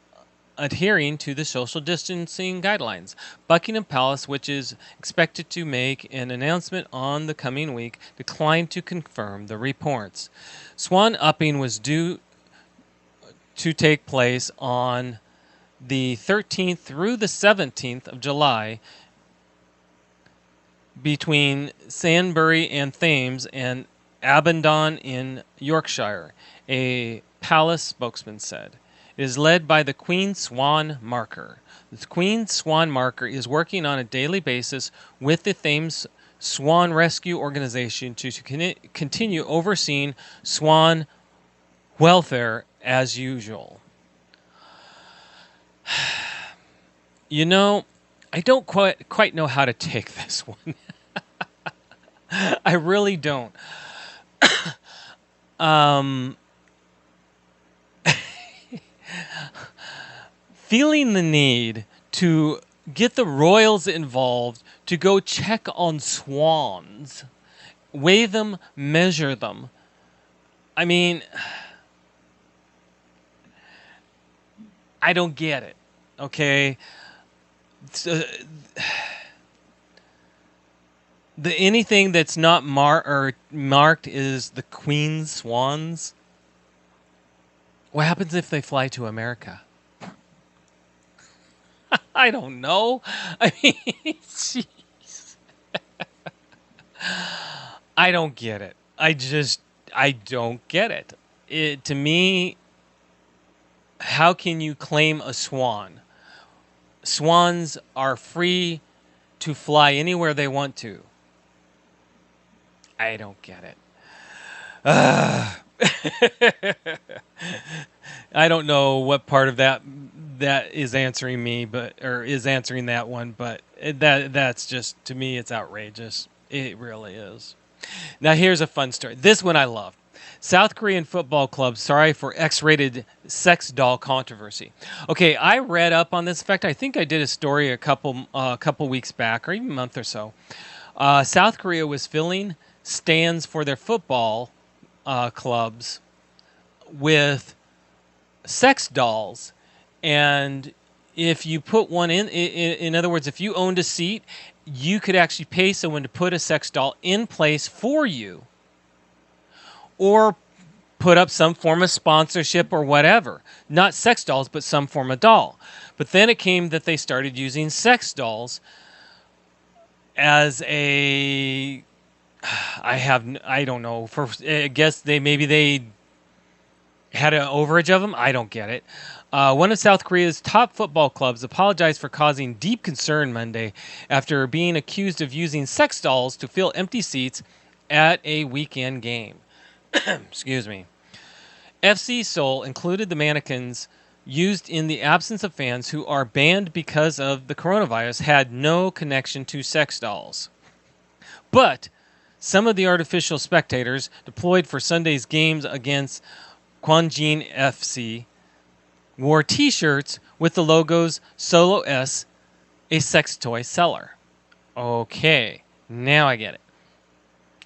adhering to the social distancing guidelines. Buckingham Palace, which is expected to make an announcement on the coming week, declined to confirm the reports. Swan upping was due to take place on the 13th through the 17th of July between Sandbury and Thames and Abingdon in Yorkshire, a palace spokesman said. It is led by the Queen Swan Marker. The Queen Swan Marker is working on a daily basis with the Thames Swan Rescue Organization to continue overseeing swan welfare as usual. You know, I don't quite know how to take this one. I really don't. Feeling the need to get the royals involved to go check on swans, weigh them, measure them. I mean, I don't get it. Okay. Anything that's not marked is the Queen Swans. What happens if they fly to America? I don't know. I mean, jeez. I don't get it. I don't get it. To me, how can you claim a swan? Swans are free to fly anywhere they want to. I don't get it. I don't know what part of that is answering me, is answering that one, but that's just, to me, it's outrageous. It really is. Now here's a fun story. This one I love. South Korean football club sorry for X-rated sex doll controversy. Okay, I read up on this. In fact, I think I did a story a couple weeks back, or even a month or so. South Korea was filling stands for their football clubs with sex dolls, and if you put one in other words, if you owned a seat, you could actually pay someone to put a sex doll in place for you, or put up some form of sponsorship or whatever. Not sex dolls, but some form of doll. But then it came that they started using sex dolls as a, I don't know, I guess they had an overage of them. I don't get it. One of South Korea's top football clubs apologized for causing deep concern Monday after being accused of using sex dolls to fill empty seats at a weekend game. Excuse me. FC Seoul included the mannequins used in the absence of fans who are banned because of the coronavirus had no connection to sex dolls. But some of the artificial spectators deployed for Sunday's games against Kwanjin FC wore T-shirts with the logos Solo S, a sex toy seller. Okay, now I get it.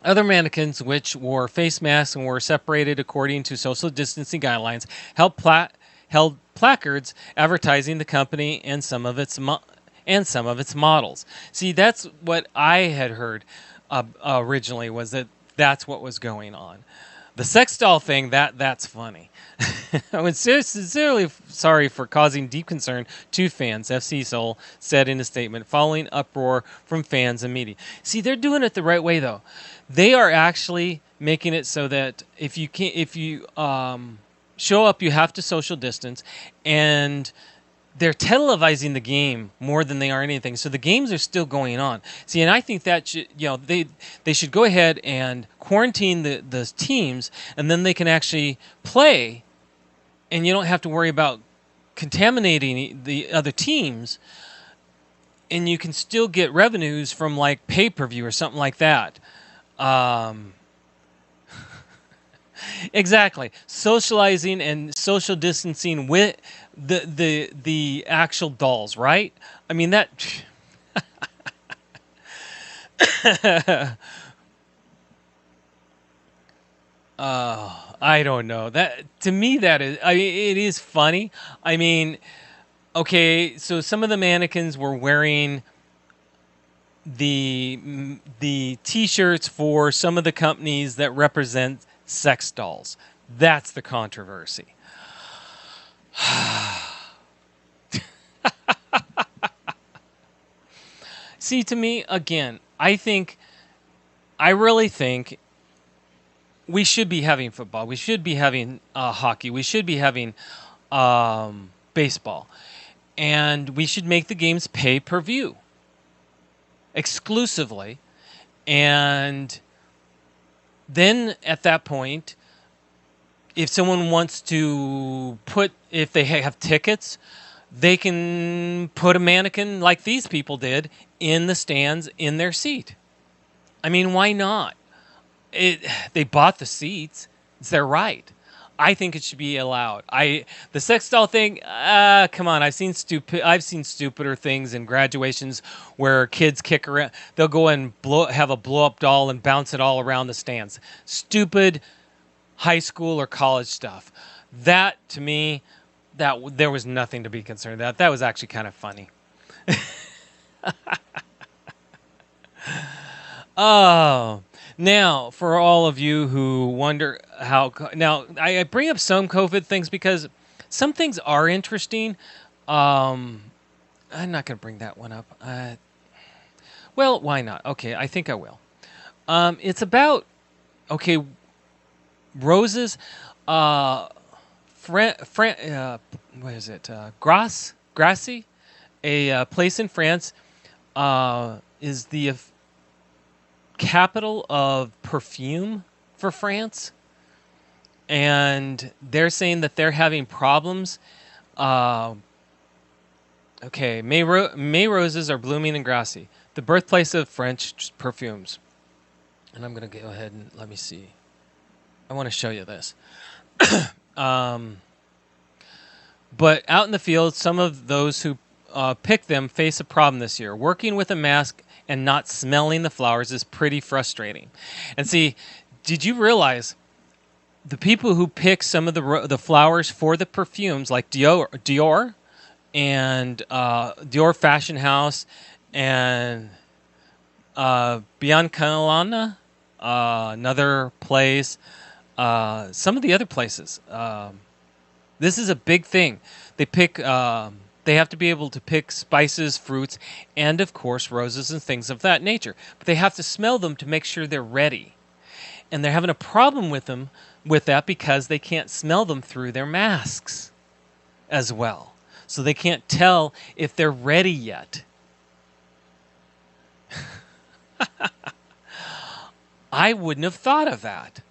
Other mannequins, which wore face masks and were separated according to social distancing guidelines, held placards advertising the company and some of its models. See, that's what I had heard originally, was that's what was going on. The sex doll thing, that's funny. I'm sincerely sorry for causing deep concern to fans, FC Seoul said in a statement following uproar from fans and media. See, they're doing it the right way, though. They are actually making it so that if you show up, you have to social distance, and they're televising the game more than they are anything. So the games are still going on. See, and I think that they should go ahead and quarantine the teams, and then they can actually play, and you don't have to worry about contaminating the other teams, and you can still get revenues from like pay-per-view or something like that. Exactly. Socializing and social distancing with the actual dolls, right? I mean, that I don't know. That to me that is I mean, it is funny. I mean, okay, so some of the mannequins were wearing the t-shirts for some of the companies that represent sex dolls. That's the controversy. See, to me, again, I really think we should be having football. We should be having hockey. We should be having baseball. And we should make the games pay per view exclusively. And then at that point, if someone wants to if they have tickets, they can put a mannequin like these people did in the stands in their seat. I mean, why not? They bought the seats. It's their right. I think it should be allowed. The sex doll thing, come on. I've seen stupider things in graduations where kids kick around. They'll go and have a blow up doll and bounce it all around the stands. Stupid high school or college stuff. That to me, there was nothing to be concerned about. That was actually kind of funny. Oh. Now, for all of you who wonder now I bring up some COVID things because some things are interesting. I'm not going to bring that one up. Well, why not? Okay, I think I will. It's about, roses. What is it? Grasse, a place in France, is the capital of perfume for France, and they're saying that they're having problems. May roses are blooming in Grasse, the birthplace of French perfumes. And I'm going to go ahead and let me see. I want to show you this. But out in the field, some of those who pick them face a problem this year. Working with a mask and not smelling the flowers is pretty frustrating. And see, did you realize the people who pick some of the flowers for the perfumes, like Dior and Dior Fashion House and Biancalana, another place, some of the other places. This is a big thing. They pick. They have to be able to pick spices, fruits, and of course roses and things of that nature. But they have to smell them to make sure they're ready. And they're having a problem with that because they can't smell them through their masks as well. So they can't tell if they're ready yet. I wouldn't have thought of that.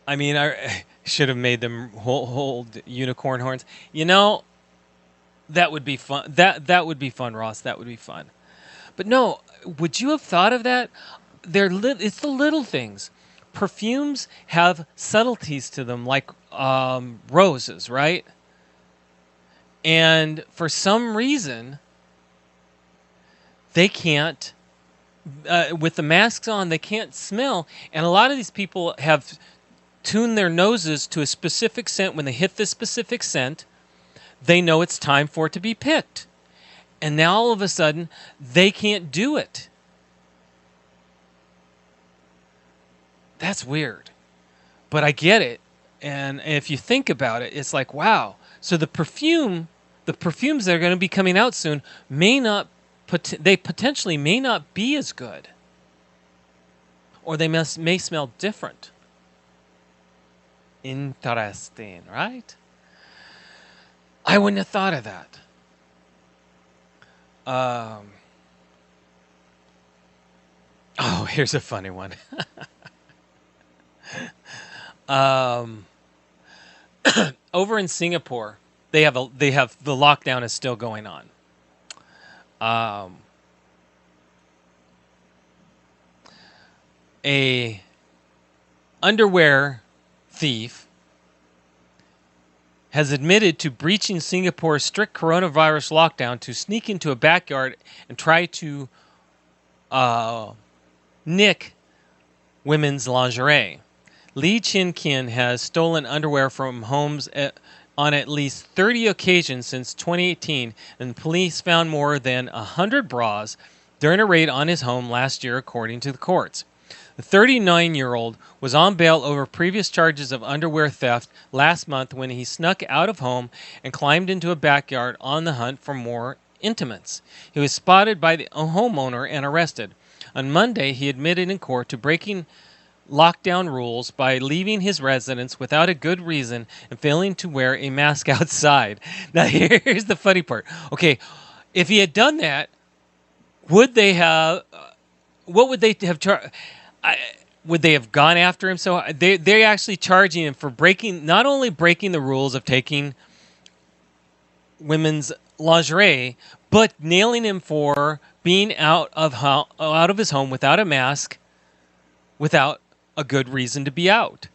I mean, I should have made them hold unicorn horns. You know, that would be fun. That would be fun, Ross. That would be fun. But no, would you have thought of that? It's the little things. Perfumes have subtleties to them, like roses, right? And for some reason, they can't, with the masks on, they can't smell. And a lot of these people have tune their noses to a specific scent. When they hit this specific scent, they know it's time for it to be picked. And now all of a sudden, they can't do it. That's weird. But I get it. And if you think about it, it's like, wow. So the perfumes that are going to be coming out soon they potentially may not be as good. Or they may smell different. Interesting, right? I wouldn't have thought of that. Here's a funny one. Over in Singapore, they have the lockdown is still going on. A underwear thief has admitted to breaching Singapore's strict coronavirus lockdown to sneak into a backyard and try to nick women's lingerie. Lee Chin Kin has stolen underwear from homes on at least 30 occasions since 2018, and police found more than 100 bras during a raid on his home last year, according to the courts. The 39-year-old was on bail over previous charges of underwear theft last month when he snuck out of home and climbed into a backyard on the hunt for more intimates. He was spotted by the homeowner and arrested. On Monday, he admitted in court to breaking lockdown rules by leaving his residence without a good reason and failing to wear a mask outside. Now, here's the funny part. Okay, if he had done that, would they have? What would they have charged? Would they have gone after him? So they're actually charging him for not only breaking the rules of taking women's lingerie, but nailing him for being out of his home without a mask, without a good reason to be out.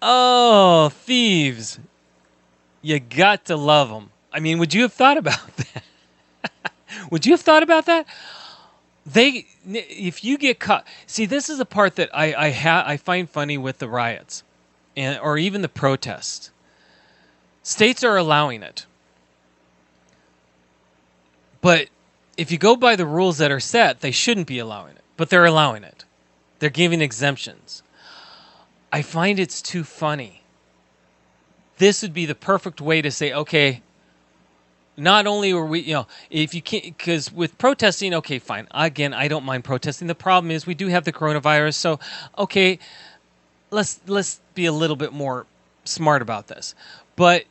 Oh, thieves. You got to love them. I mean, would you have thought about that? Would you have thought about that? If you get caught... See, this is the part that I find funny with the riots, or even the protests. States are allowing it. But if you go by the rules that are set, they shouldn't be allowing it. But they're allowing it. They're giving exemptions. I find it's too funny. This would be the perfect way to say, okay, not only are we, if you can't, because with protesting, okay, fine. Again, I don't mind protesting. The problem is we do have the coronavirus. So, okay, let's be a little bit more smart about this. But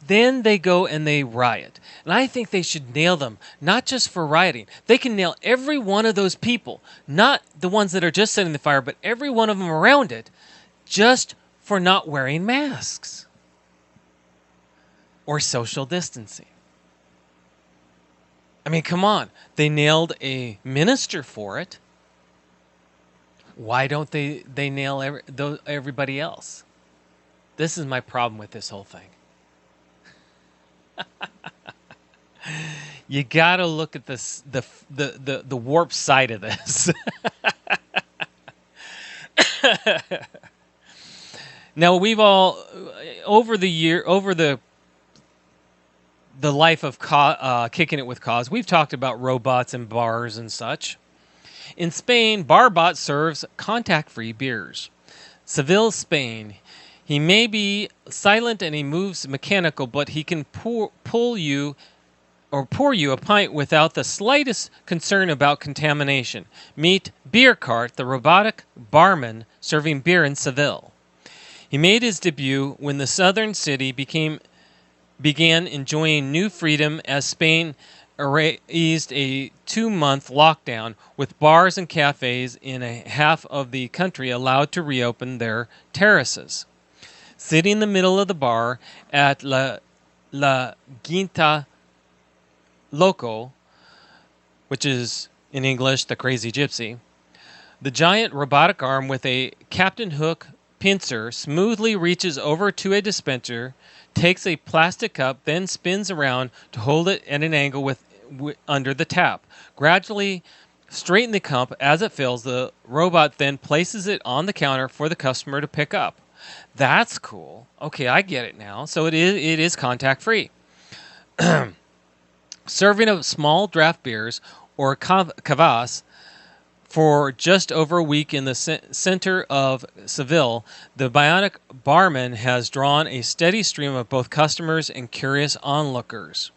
then they go and they riot. And I think they should nail them, not just for rioting. They can nail every one of those people, not the ones that are just setting the fire, but every one of them around it, just for not wearing masks or social distancing. I mean, come on. They nailed a minister for it. Why don't they nail everybody else? This is my problem with this whole thing. You got to look at this, the warped side of this. Now, we've all over the life of Kicking It with Koz, we've talked about robots and bars and such. In Spain, Barbot serves contact-free beers. Seville, Spain. He may be silent and he moves mechanical, but he can pour you a pint without the slightest concern about contamination. Meet Beer Cart, the robotic barman serving beer in Seville. He made his debut when the southern city began enjoying new freedom as Spain eased a 2-month lockdown, with bars and cafes in half of the country allowed to reopen their terraces. Sitting in the middle of the bar at La Quinta Loco, which is in English the Crazy Gypsy, the giant robotic arm with a Captain Hook pincer smoothly reaches over to a dispenser, takes a plastic cup, then spins around to hold it at an angle under the tap. Gradually straighten the cup as it fills. The robot then places it on the counter for the customer to pick up. That's cool. Okay, I get it now. So it is contact free. Serving of small draft beers or kvass for just over a week in the center of Seville, the bionic barman has drawn a steady stream of both customers and curious onlookers.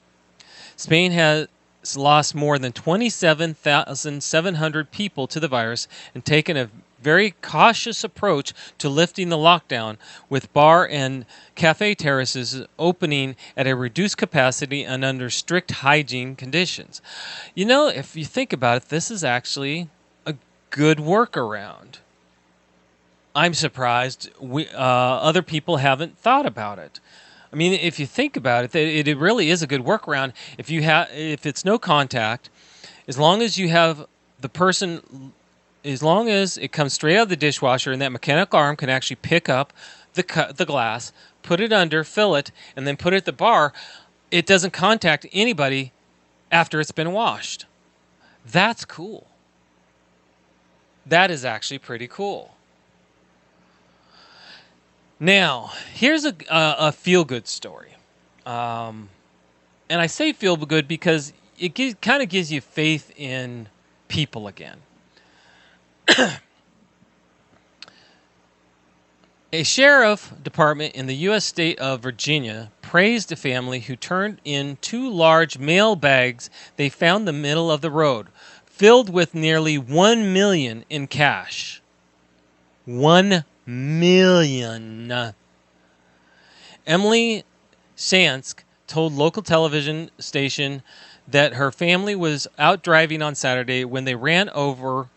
Spain has lost more than 27,700 people to the virus and taken a very cautious approach to lifting the lockdown, with bar and cafe terraces opening at a reduced capacity and under strict hygiene conditions. You know, if you think about it, this is actually a good workaround. I'm surprised other people haven't thought about it. I mean, if you think about it, it really is a good workaround. If it's no contact, as long as you have the person as long as it comes straight out of the dishwasher and that mechanical arm can actually pick up the glass, put it under, fill it, and then put it at the bar, it doesn't contact anybody after it's been washed. That's cool. That is actually pretty cool. Now, here's a feel-good story. And I say feel-good because it kind of gives you faith in people again. A sheriff department in the U.S. state of Virginia praised a family who turned in 2 large mail bags they found in the middle of the road, filled with nearly $1 million in cash. $1 million. Emily Shansk told local television station that her family was out driving on Saturday when they ran over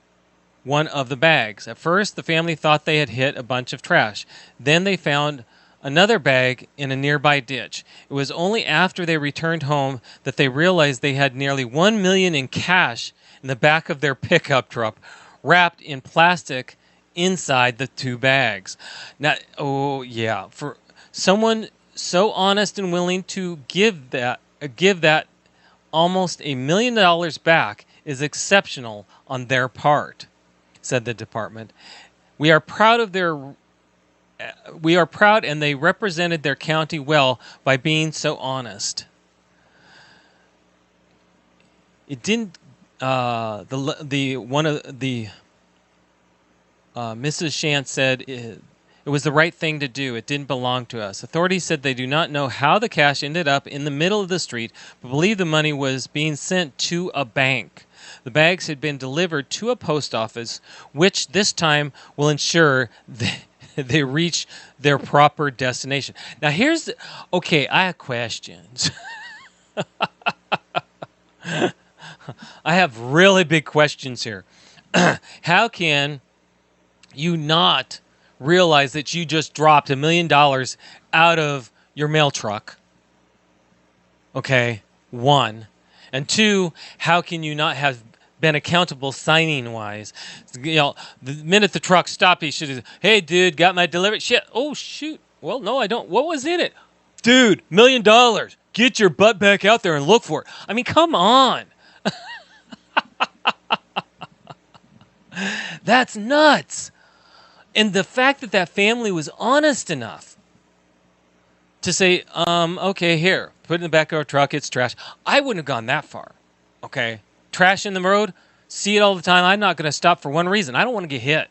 one of the bags. At first, the family thought they had hit a bunch of trash. Then they found another bag in a nearby ditch. It was only after they returned home that they realized they had nearly $1 million in cash in the back of their pickup truck, wrapped in plastic inside the 2 bags. Now, oh yeah, for someone so honest and willing to give that almost $1 million back is exceptional on their part, said the department. We are proud, and they represented their county well by being so honest. It didn't. Mrs. Shant said it was the right thing to do. It didn't belong to us. Authorities said they do not know how the cash ended up in the middle of the street, but believe the money was being sent to a bank. The bags had been delivered to a post office, which this time will ensure they reach their proper destination. Now I have questions. I have really big questions here. How can you not realize that you just dropped $1 million out of your mail truck? Okay, 1. And 2, how can you not have been accountable signing-wise? You know, the minute the truck stopped, he should have, hey, dude, got my delivery? Shit. Oh, shoot. Well, no, I don't. What was in it? Dude, $1 million. Get your butt back out there and look for it. I mean, come on. That's nuts. And the fact that that family was honest enough to say, okay, here, put it in the back of our truck, it's trash. I wouldn't have gone that far, okay? Trash in the road, see it all the time. I'm not going to stop for one reason. I don't want to get hit.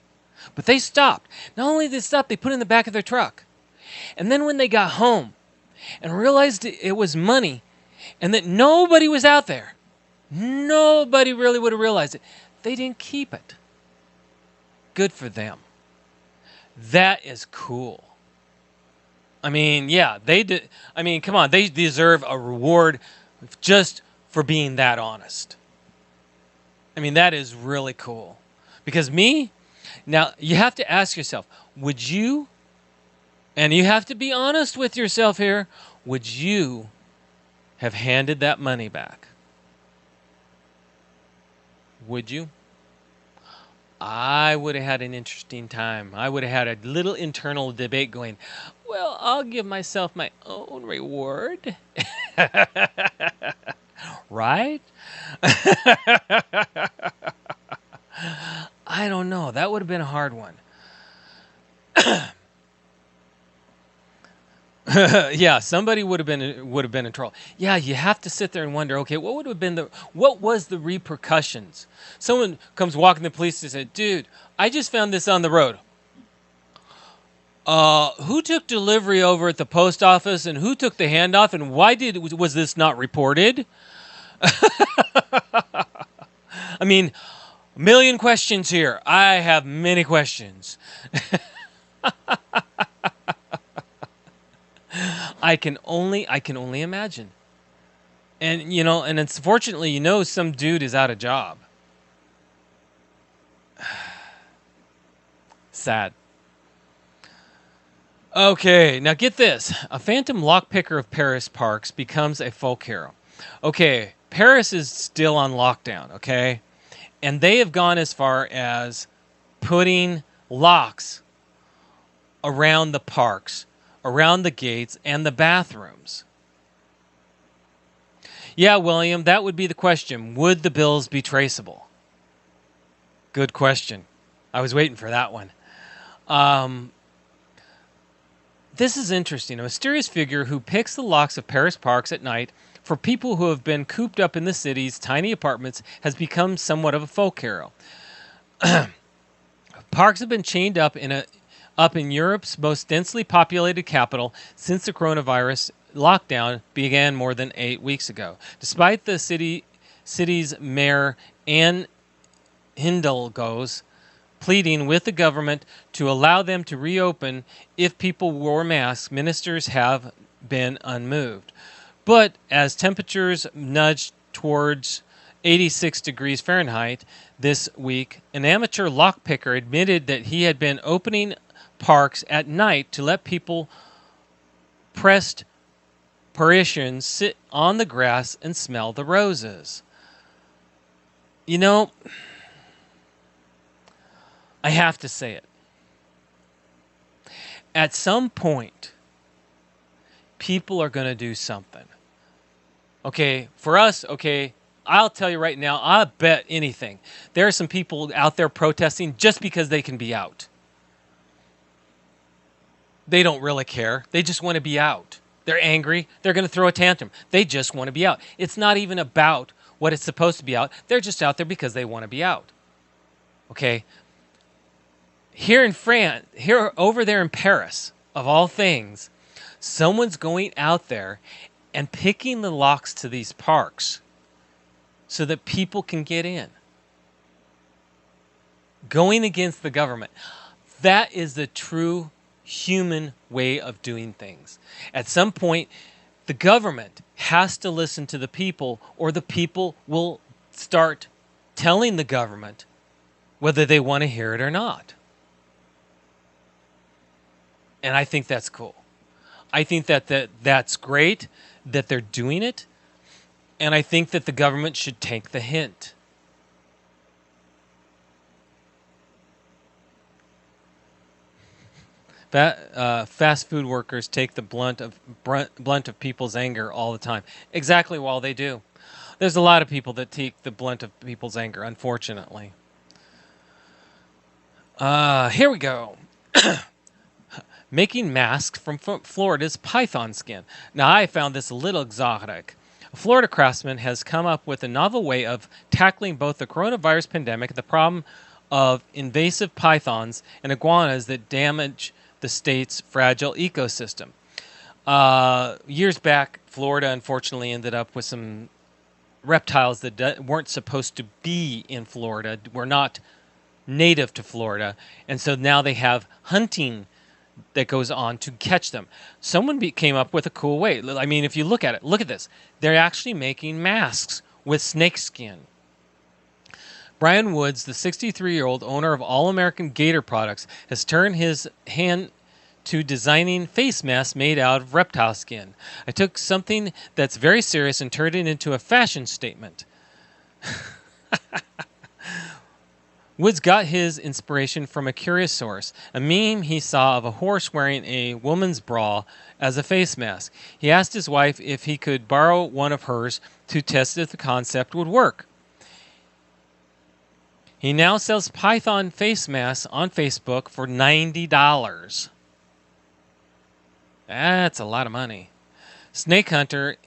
But they stopped. Not only did they stop, they put it in the back of their truck. And then when they got home and realized it was money and that nobody was out there, nobody really would have realized it, they didn't keep it. Good for them. That is cool. I mean, yeah, they did. I mean, come on, they deserve a reward just for being that honest. I mean, that is really cool. Because now you have to ask yourself, would you, and you have to be honest with yourself here, would you have handed that money back? Would you? I would have had an interesting time. I would have had a little internal debate going, well, I'll give myself my own reward. Right? I don't know. That would have been a hard one. Yeah, somebody would have been in trouble. Yeah, you have to sit there and wonder, okay, what was the repercussions? Someone comes walking the police and said, dude, I just found this on the road. Who took delivery over at the post office and who took the handoff and why was this not reported? I mean, a million questions here. I have many questions. I can only imagine. And, and unfortunately, some dude is out of job. Sad. Okay, now get this. A phantom lockpicker of Paris parks becomes a folk hero. Okay, Paris is still on lockdown, okay? And they have gone as far as putting locks around the parks, around the gates, and the bathrooms. Yeah, William, that would be the question. Would the bills be traceable? Good question. I was waiting for that one. This is interesting. A mysterious figure who picks the locks of Paris parks at night for people who have been cooped up in the city's tiny apartments has become somewhat of a folk hero. Parks have been chained up in Europe's most densely populated capital since the coronavirus lockdown began more than 8 weeks ago. Despite the city's mayor Anne Hidalgo's pleading with the government to allow them to reopen if people wore masks, ministers have been unmoved. But as temperatures nudged towards 86 degrees Fahrenheit this week, an amateur lockpicker admitted that he had been opening parks at night to let people pressed Parisians sit on the grass and smell the roses. You know, I have to say it. At some point, people are going to do something. Okay, for us, okay, I'll tell you right now, I'll bet anything. There are some people out there protesting just because they can be out. They don't really care. They just want to be out. They're angry. They're going to throw a tantrum. They just want to be out. It's not even about what it's supposed to be out. They're just out there because they want to be out. Okay? Here in France, over there in Paris, of all things, someone's going out there and picking the locks to these parks so that people can get in. Going against the government. That is the true human way of doing things. At some point, the government has to listen to the people, or the people will start telling the government whether they want to hear it or not. And I think that's cool. I think that's great that they're doing it. And I think that the government should take the hint. Fast food workers take the blunt of people's anger all the time. Exactly, while they do. There's a lot of people that take the blunt of people's anger, unfortunately. Here we go. Making masks from Florida's python skin. Now, I found this a little exotic. A Florida craftsman has come up with a novel way of tackling both the coronavirus pandemic and the problem of invasive pythons and iguanas that damage the state's fragile ecosystem. Years back, Florida unfortunately ended up with some reptiles that weren't supposed to be in Florida, were not native to Florida, and so now they have hunting that goes on to catch them. Someone came up with a cool way. I mean, if you look at it, look at this. They're actually making masks with snake skin. Brian Woods, the 63-year-old owner of All American Gator Products, has turned his hand to designing face masks made out of reptile skin. I took something that's very serious and turned it into a fashion statement. Woods got his inspiration from a curious source, a meme he saw of a horse wearing a woman's bra as a face mask. He asked his wife if he could borrow one of hers to test if the concept would work. He now sells python face masks on Facebook for $90. That's a lot of money. Snake hunter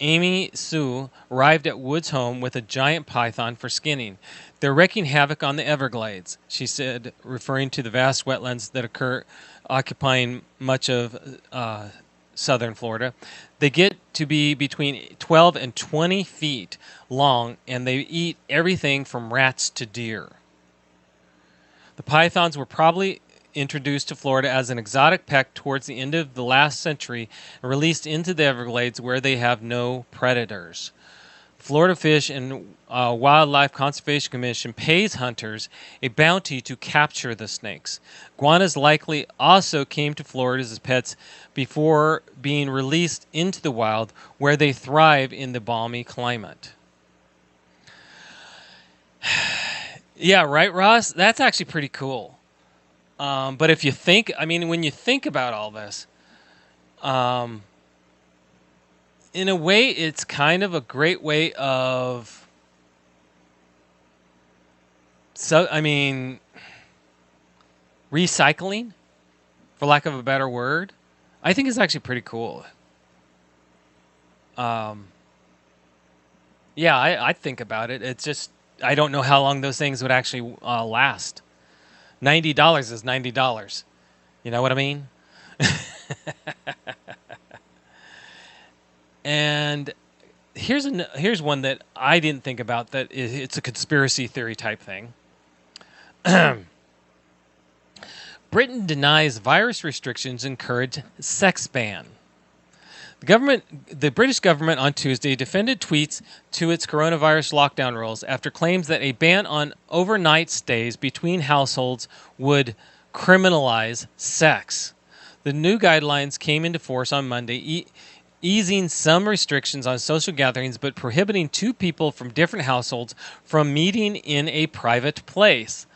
Amy Sue arrived at Wood's home with a giant python for skinning. They're wreaking havoc on the Everglades, she said, referring to the vast wetlands that occupying much of southern Florida. They get to be between 12 and 20 feet long, and they eat everything from rats to deer. The pythons were probably introduced to Florida as an exotic pet towards the end of the last century and released into the Everglades where they have no predators. Florida Fish and Wildlife Conservation Commission pays hunters a bounty to capture the snakes. Iguanas likely also came to Florida as pets before being released into the wild, where they thrive in the balmy climate. Yeah, right, Ross? That's actually pretty cool. But if you think, I mean, when you think about all this, um, in a way, it's kind of a great way of, I mean, recycling, for lack of a better word. I think it's actually pretty cool. Um, yeah, I think about it. It's just, I don't know how long those things would actually last. $90 is $90. You know what I mean? And here's one that I didn't think about. It's a conspiracy theory type thing. Britain denies virus restrictions encourage sex ban. The British government on Tuesday defended tweets to its coronavirus lockdown rules after claims that a ban on overnight stays between households would criminalize sex. The new guidelines came into force on Monday, easing some restrictions on social gatherings but prohibiting two people from different households from meeting in a private place.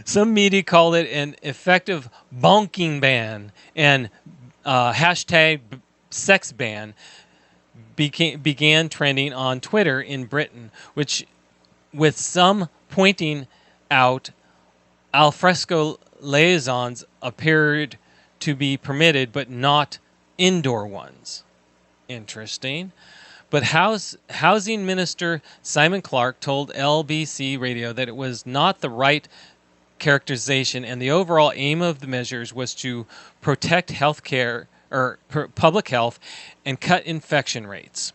Some media called it an effective bonking ban, and hashtag sex ban began trending on Twitter in Britain, with some pointing out alfresco liaisons appeared to be permitted, but not indoor ones. Interesting. But Housing Minister Simon Clarke told LBC Radio that it was not the right characterization, and the overall aim of the measures was to protect healthcare or public health and cut infection rates.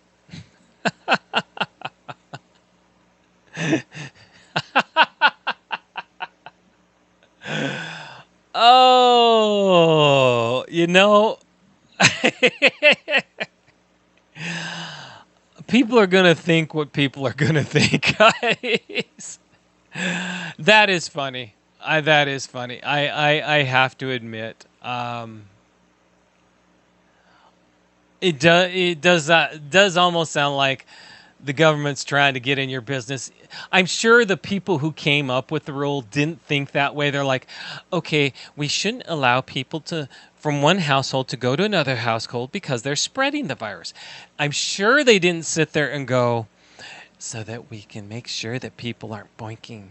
Oh, people are going to think what people are going to think, guys. That is funny. That is funny. I have to admit. It does almost sound like the government's trying to get in your business. I'm sure the people who came up with the rule didn't think that way. They're like, okay, we shouldn't allow people from one household to go to another household because they're spreading the virus. I'm sure they didn't sit there and go, so that we can make sure that people aren't boinking.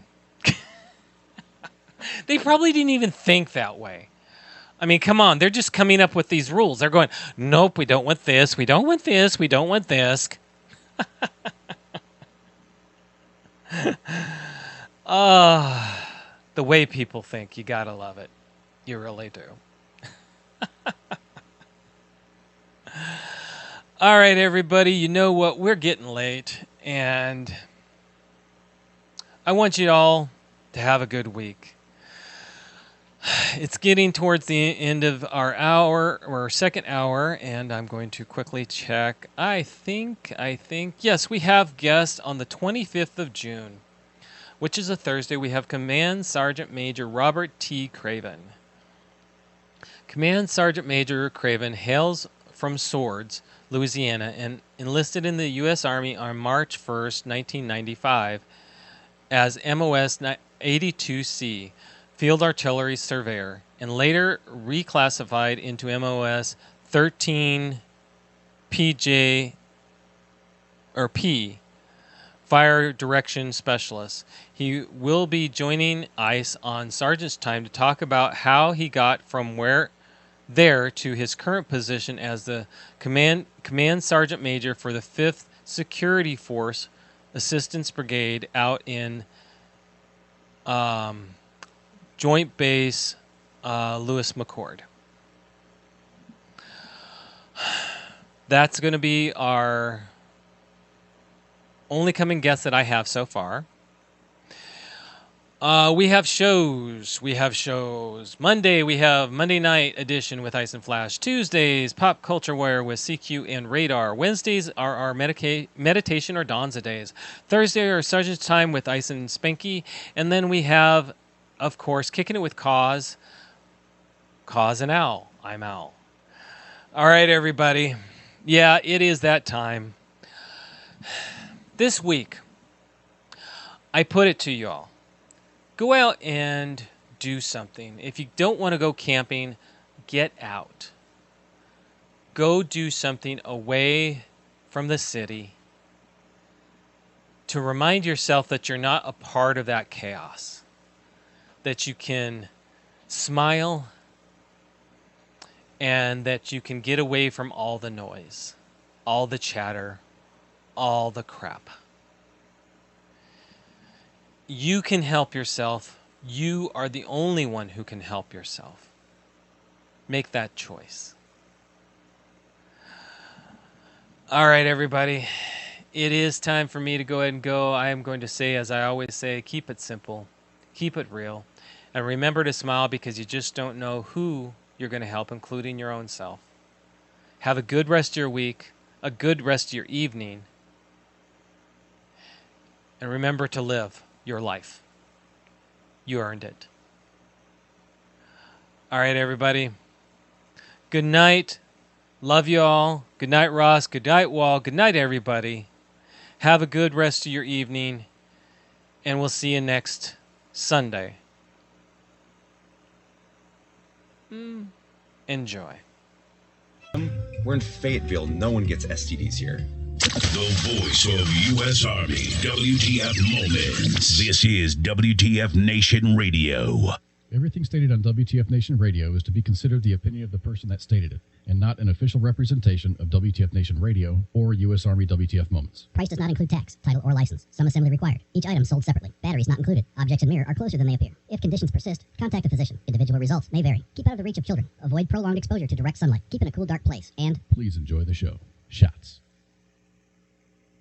They probably didn't even think that way. I mean, come on. They're just coming up with these rules. They're going, nope, we don't want this. We don't want this. We don't want this. The way people think, you gotta love it. You really do. All right, everybody, you know what? We're getting late, and I want you all to have a good week. It's getting towards the end of our hour, or second hour, and I'm going to quickly check. I think, yes, we have guests on the 25th of June, which is a Thursday. We have Command Sergeant Major Robert T. Craven. Command Sergeant Major Craven hails from Swords, Louisiana, and enlisted in the U.S. Army on March 1st, 1995, as MOS 82C. Field Artillery Surveyor, and later reclassified into MOS 13 PJ or P, Fire Direction Specialist. He will be joining ICE on Sergeant's time to talk about how he got from there to his current position as the Command Sergeant Major for the 5th Security Force Assistance Brigade out in Joint Base Lewis McChord. That's going to be our only coming guest that I have so far. We have shows. Monday, we have Monday Night Edition with Ice and Flash. Tuesdays, Pop Culture Wire with CQ and Radar. Wednesdays are our meditation or Donza days. Thursday are Sergeant's Time with Ice and Spanky. And then we have, of course, Kicking It with Koz and Owl. I'm Owl. All right, everybody. Yeah, it is that time. This week, I put it to y'all. Go out and do something. If you don't want to go camping, get out. Go do something away from the city to remind yourself that you're not a part of that chaos. That you can smile and that you can get away from all the noise, all the chatter, all the crap. You can help yourself. You are the only one who can help yourself. Make that choice. All right, everybody. It is time for me to go ahead and go. I am going to say, as I always say, keep it simple. Keep it real. And remember to smile because you just don't know who you're going to help, including your own self. Have a good rest of your week, a good rest of your evening. And remember to live your life. You earned it. All right, everybody. Good night. Love you all. Good night, Ross. Good night, Wall. Good night, everybody. Have a good rest of your evening. And we'll see you next Sunday. Enjoy. We're in Fayetteville. No one gets STDs here. The voice of U.S. Army, WTF Moments. This is WTF Nation Radio. Everything stated on WTF Nation Radio is to be considered the opinion of the person that stated it, and not an official representation of WTF Nation Radio or U.S. Army WTF Moments. Price does not include tax, title, or license. Some assembly required. Each item sold separately. Batteries not included. Objects in mirror are closer than they appear. If conditions persist, contact a physician. Individual results may vary. Keep out of the reach of children. Avoid prolonged exposure to direct sunlight. Keep in a cool, dark place. And please enjoy the show. Shots.